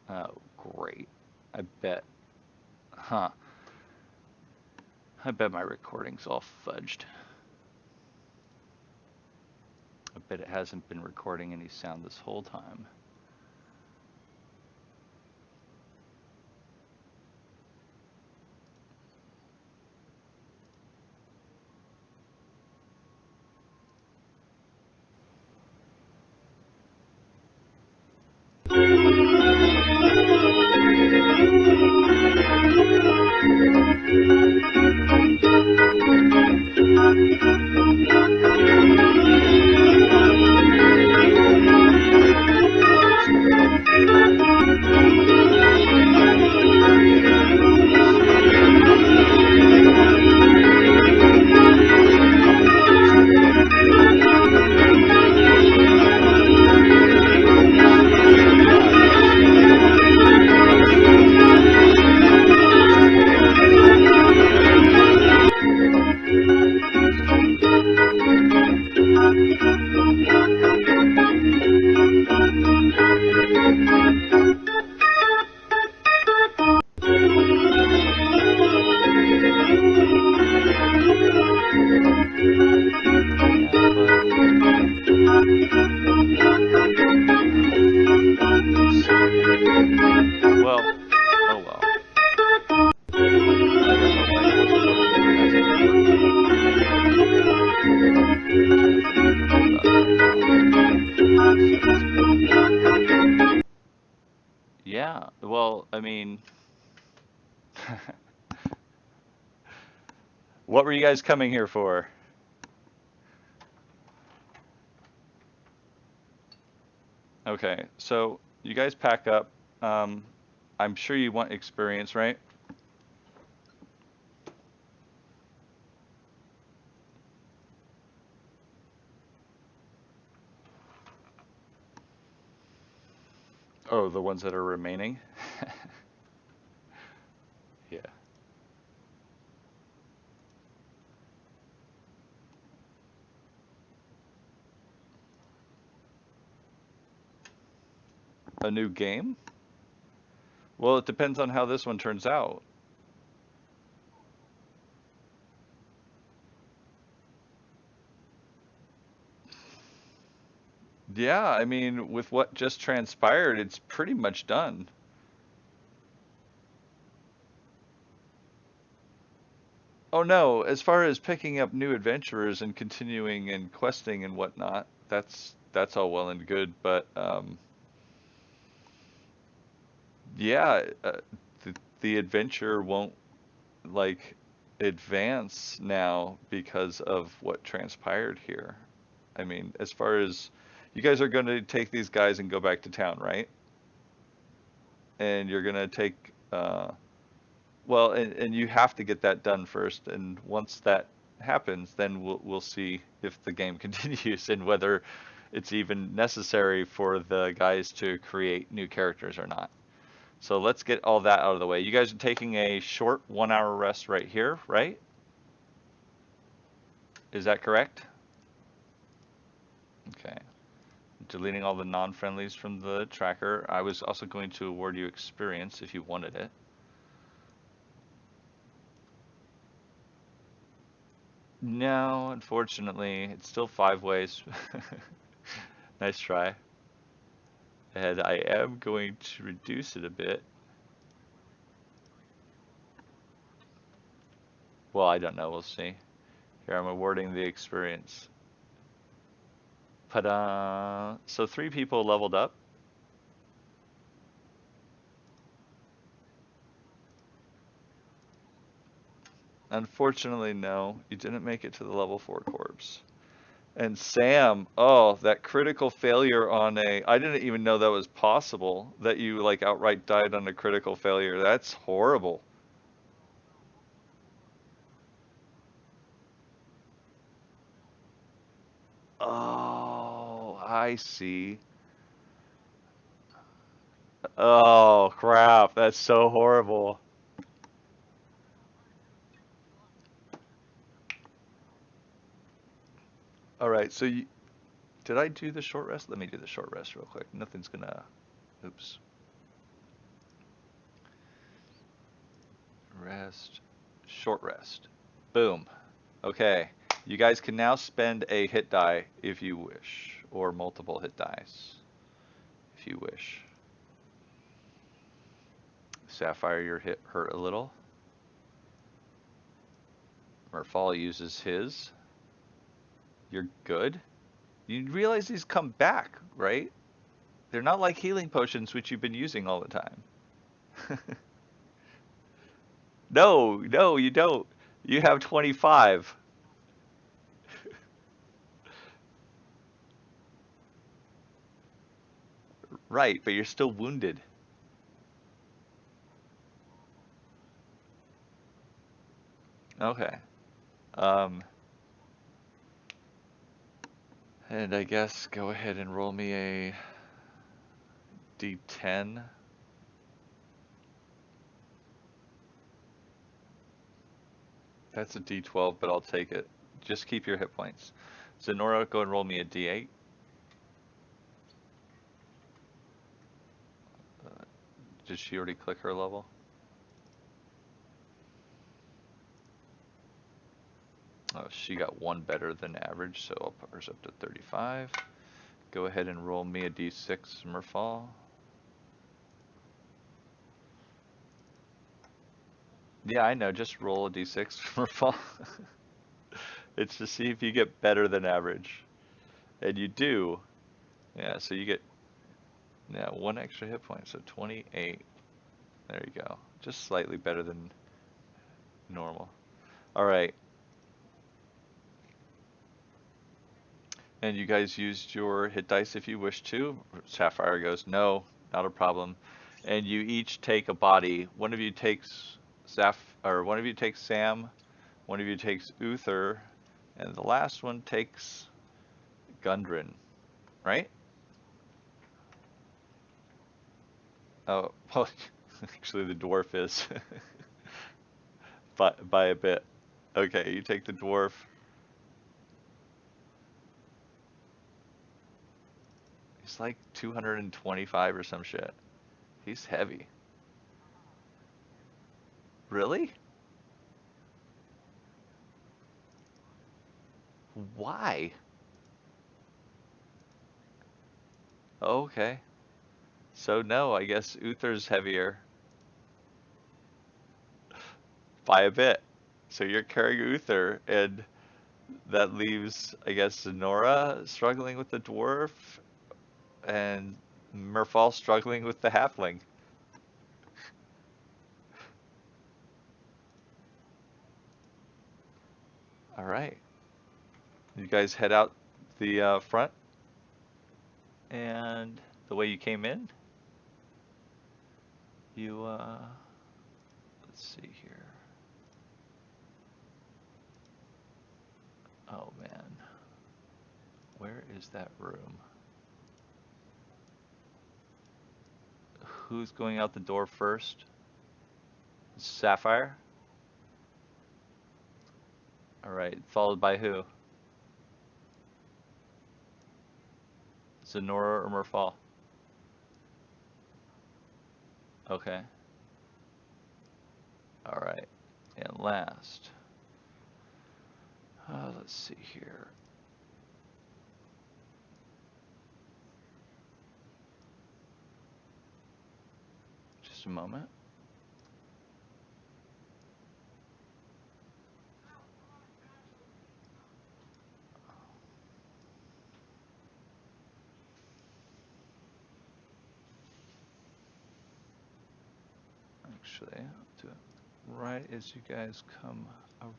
Oh, great. I bet. Huh. I bet my recording's all fudged. I bet it hasn't been recording any sound this whole time. Well, oh well. I don't know why it wasn't working or hasn't been working. There's nothing I can do about it right now. Yeah, well, I mean, what were you guys coming here for? Okay, so you guys pack up. Um, I'm sure you want experience, right? Oh, the ones that are remaining? Yeah. A new game? Well, it depends on how this one turns out. Yeah, I mean, with what just transpired, it's pretty much done. Oh no, as far as picking up new adventurers and continuing and questing and whatnot, that's all well and good, but yeah, the adventure won't like advance now because of what transpired here. I mean, as far as you guys are going to take these guys and go back to town, right? And you're going to take well, and you have to get that done first. And once that happens, then we'll see if the game continues and whether it's even necessary for the guys to create new characters or not. So let's get all that out of the way. You guys are taking a short 1 hour rest right here, right? Is that correct? Okay. deleting all the non-friendlies from the tracker. I was also going to award you experience if you wanted it. No, unfortunately, it's still 5 ways. Nice try. And I am going to reduce it a bit. Well, I don't know. We'll see. Here, I'm awarding the experience. Ta-da! So 3 people leveled up. Unfortunately, no. You didn't make it to the level 4 corpse. And Sam, oh, that critical failure on a... I didn't even know that was possible, that you like outright died on a critical failure. That's horrible. Oh, I see. Oh, crap. That's so horrible. All right, so you... Did I do the short rest? Let me do the short rest real quick. Nothing's gonna... Oops. Rest. Short rest. Boom. Okay. You guys can now spend a hit die if you wish, or multiple hit dice if you wish. Sapphire, your hit hurt a little. Merfall uses his. You're good. You realize these come back, right? They're not like healing potions, which you've been using all the time. No, no, you don't. You have 25. Right, but you're still wounded. Okay. Um, and I guess go ahead and roll me a D10. That's a D12, but I'll take it. Just keep your hit points. Zenora, go and roll me a D8. Did she already click her level? Oh, she got one better than average, so I'll put hers up to 35. Go ahead and roll me a D6, Merfall. Yeah, I know, just roll a D6, Merfall. It's to see if you get better than average. And you do. Yeah, so you get, yeah, one extra hit point, so 28. There you go. Just slightly better than normal. All right. And you guys used your hit dice if you wish to. Sapphire goes, no, not a problem. And you each take a body. One of you takes one of you takes Sam, one of you takes Uther, and the last one takes Gundren, right? Oh, well, actually the dwarf is, but by a bit. Okay, you take the dwarf. He's like 225 or some shit. He's heavy. Really? Why? Okay. So no, I guess Uther's heavier by a bit. So you're carrying Uther, and that leaves, I guess, Zenora struggling with the dwarf, and Merfall struggling with the halfling. All right. You guys head out the front, and the way you came in, you, let's see here. Oh man, where is that room? Who's going out the door first? Sapphire? All right, followed by who? Zenora or Merfall? Okay. All right. And last. Let's see here. Just a moment. Actually, I'll do it right as you guys come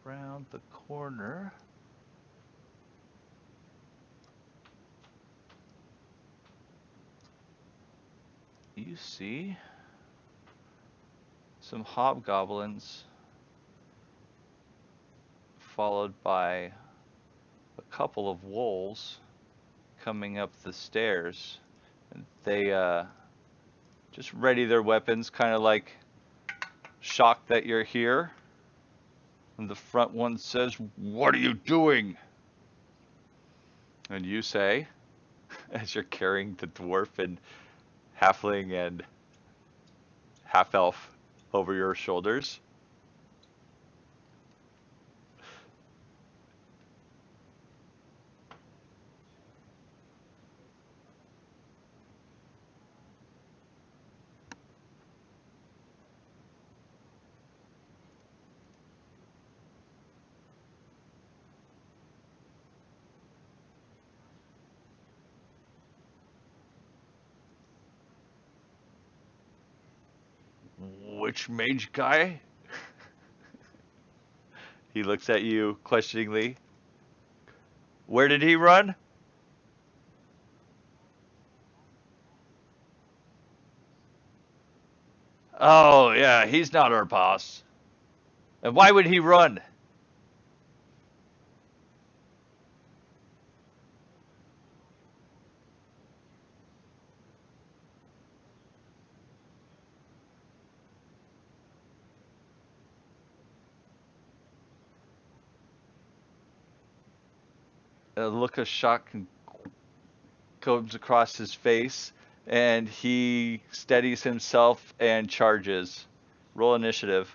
around the corner. You see some hobgoblins followed by a couple of wolves coming up the stairs. And they just ready their weapons, kind of like shocked that you're here. And the front one says, "What are you doing?" And you say, as you're carrying the dwarf and halfling and half elf over your shoulders, "Which mage guy?" He looks at you questioningly. "Where did he run?" "Oh, yeah, he's not our boss." "And why would he run?" A look of shock comes across his face, and he steadies himself and charges. Roll initiative.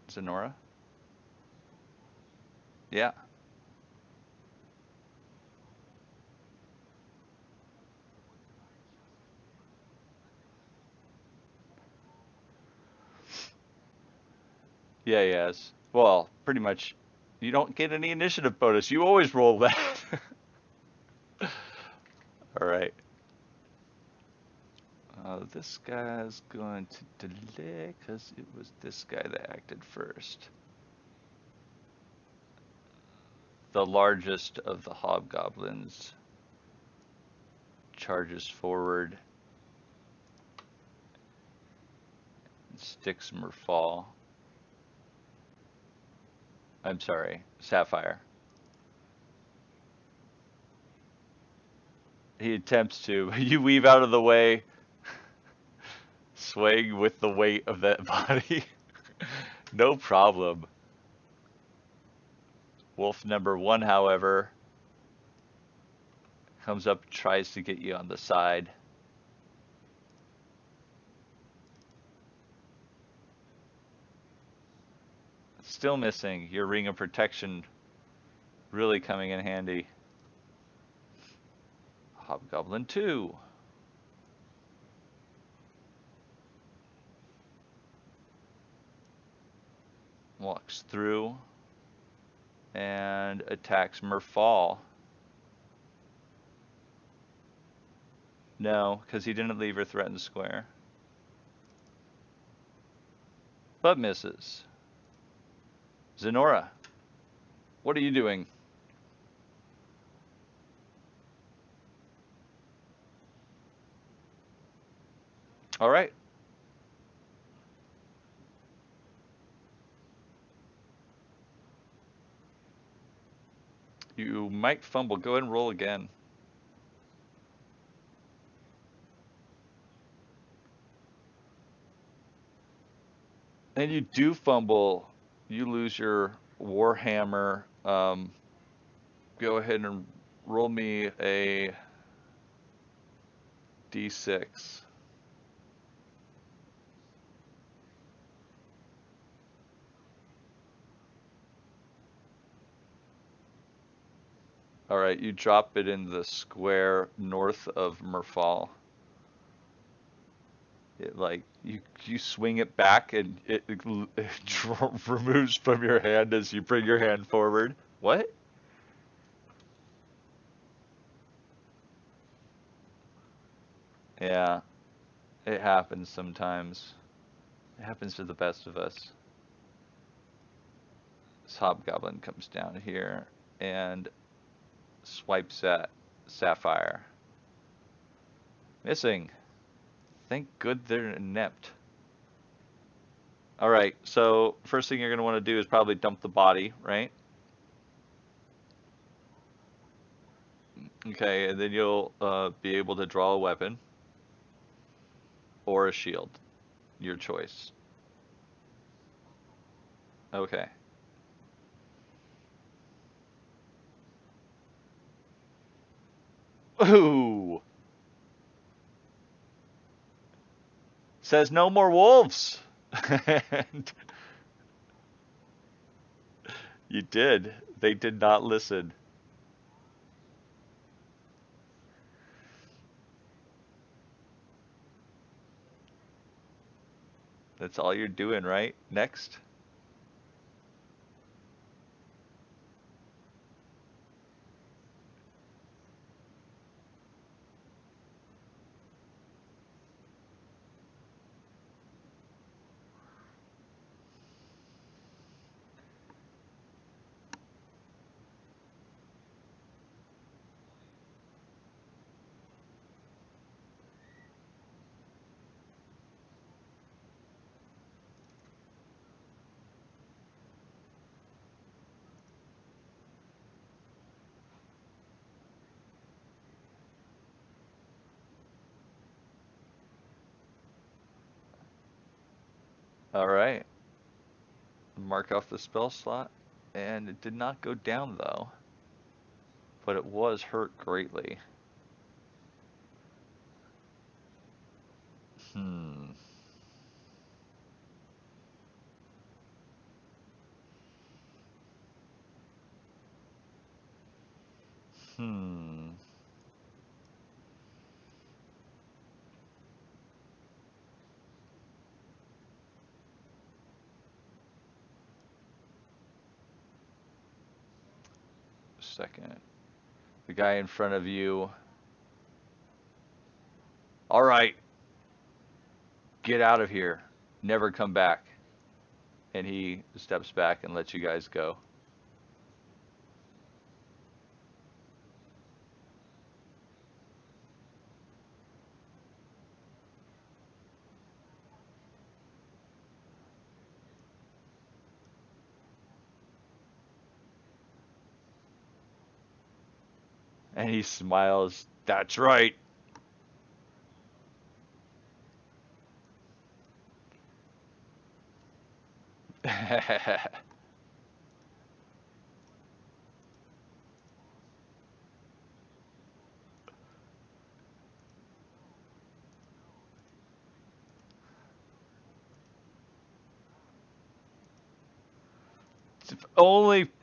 Zenora? Yeah. Yeah, he has. Well, pretty much. You don't get any initiative bonus. You always roll that. All right. This guy's going to delay because it was this guy that acted first. The largest of the hobgoblins charges forward and sticks Merfall. I'm sorry, Sapphire. He attempts to. You weave out of the way, swaying with the weight of that body. No problem. Wolf number one, however, comes up, tries to get you on the side. Still missing. Your ring of protection really coming in handy. Hobgoblin 2 walks through and attacks Merfall. No, because he didn't leave her threatened square. But misses. Zenora, what are you doing? All right. You might fumble. Go ahead and roll again. And you do fumble, you lose your Warhammer. Go ahead and roll me a d6. All right, you drop it in the square north of Merfal. It like you swing it back and it removes from your hand as you bring your hand forward. What? Yeah, it happens sometimes. It happens to the best of us. This hobgoblin comes down here and swipes at Sapphire. Missing. Thank good they're inept. All right, so first thing you're going to want to do is probably dump the body, right? Okay, and then you'll be able to draw a weapon or a shield, your choice. Okay. Ooh, says no more wolves. And you did. They did not listen. That's all you're doing, right? Next. All right. Mark off the spell slot. And it did not go down though, but it was hurt greatly. Hmm. Hmm. Second. The guy in front of you. All right, get out of here. Never come back. And he steps back and lets you guys go. And he smiles. That's right.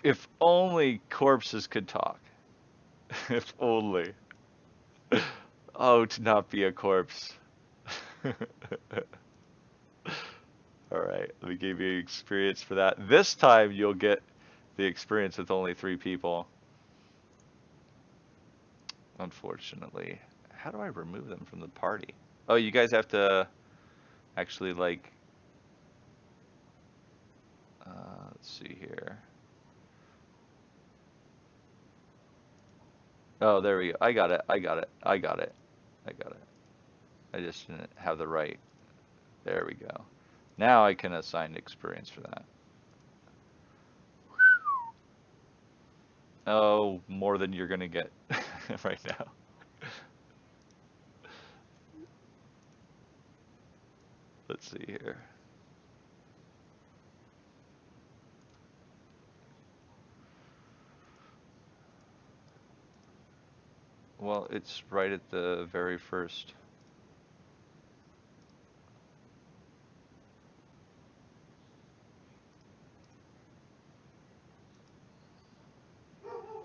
If only corpses could talk. If only. Oh, to not be a corpse. All right, let me give you experience for that. This time you'll get the experience with only 3 people. Unfortunately. How do I remove them from the party? Oh, you guys have to actually like, let's see here. Oh, there we go. I got it. I got it. I got it. I got it. I just didn't have the right. There we go. Now I can assign experience for that. Oh, more than you're gonna get right now. Let's see here. Well, it's right at the very first.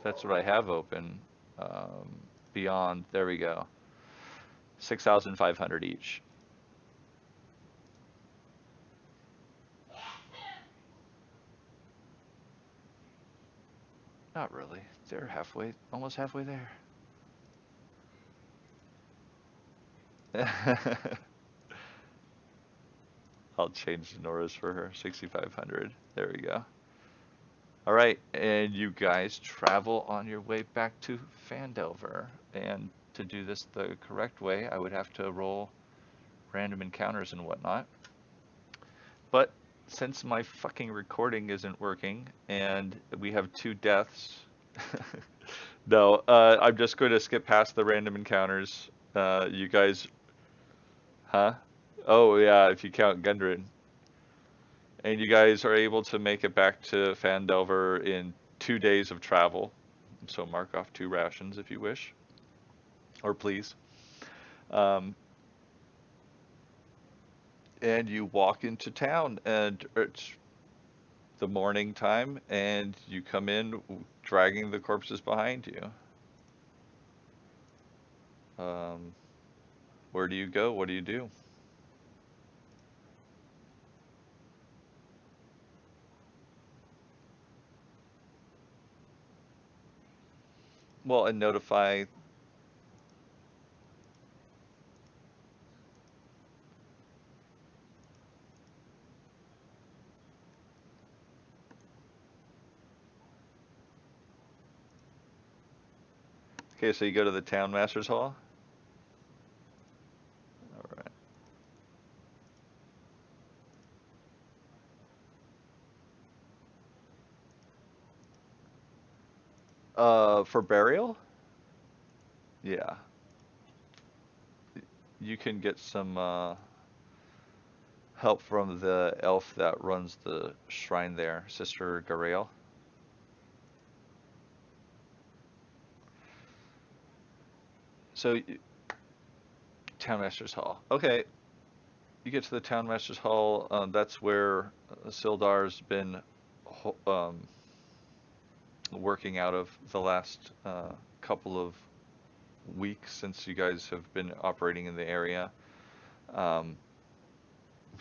That's what I have open. Um, Beyond, there we go. 6,500 each. Not really. They're halfway, almost halfway there. I'll change Nora's for her. 6,500. There we go. All right, and you guys travel on your way back to Phandelver. And to do this the correct way, I would have to roll random encounters and whatnot. But since my fucking recording isn't working and we have two deaths, no, I'm just going to skip past the random encounters. You guys, huh? Oh yeah, if you count Gundren. And you guys are able to make it back to Phandelver in 2 days of travel. So mark off 2 rations if you wish, or please. Um, and you walk into town, and it's the morning time, and you come in dragging the corpses behind you. Um, where do you go? What do you do? Well, and notify. Okay, so you go to the town master's hall. All right. For burial? Yeah, you can get some help from the elf that runs the shrine there, Sister Garael. So, town master's hall. Okay, you get to the town master's hall. That's where Sildar's been working out of the last couple of weeks since you guys have been operating in the area. Um,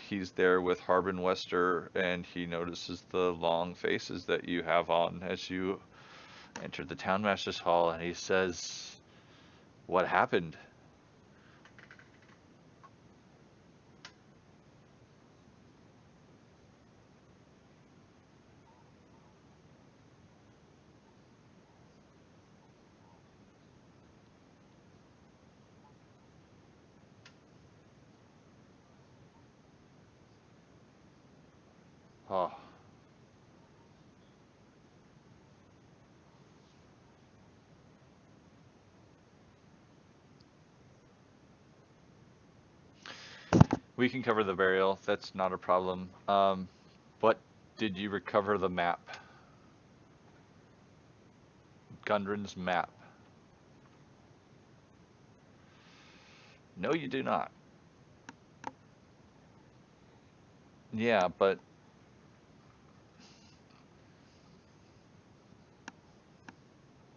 he's there with Harbin Wester, and he notices the long faces that you have on as you enter the town master's hall, and he says, "What happened?" Oh, we can cover the burial. That's not a problem. But did you recover the map? Gundren's map. No, you do not. Yeah, but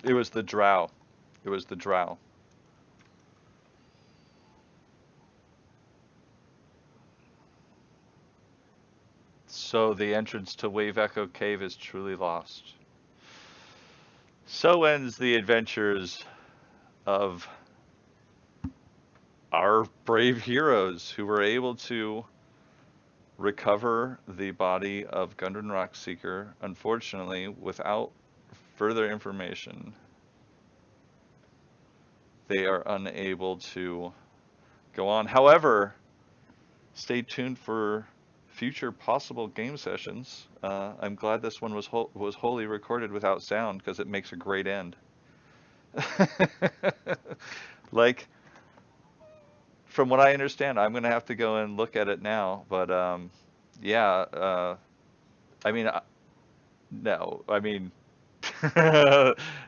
it was the drow. It was the drow. So the entrance to Wave Echo Cave is truly lost. So ends the adventures of our brave heroes who were able to recover the body of Gundren Rockseeker, unfortunately, without further information. They are unable to go on. However, stay tuned for future possible game sessions. I'm glad this one was wholly recorded without sound because it makes a great end. Like, from what I understand, I'm gonna have to go and look at it now. But yeah. I mean, no. I mean,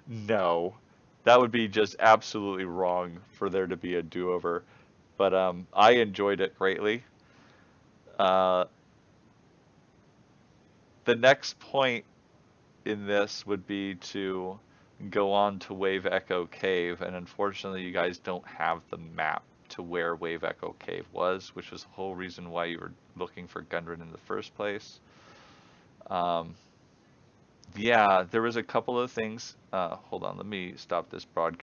no. That would be just absolutely wrong for there to be a do-over. But I enjoyed it greatly. Uh, the next point in this would be to go on to Wave Echo Cave, and unfortunately you guys don't have the map to where Wave Echo Cave was, which was the whole reason why you were looking for Gundren in the first place. Um, yeah, there was a couple of things. Hold on, let me stop this broadcast.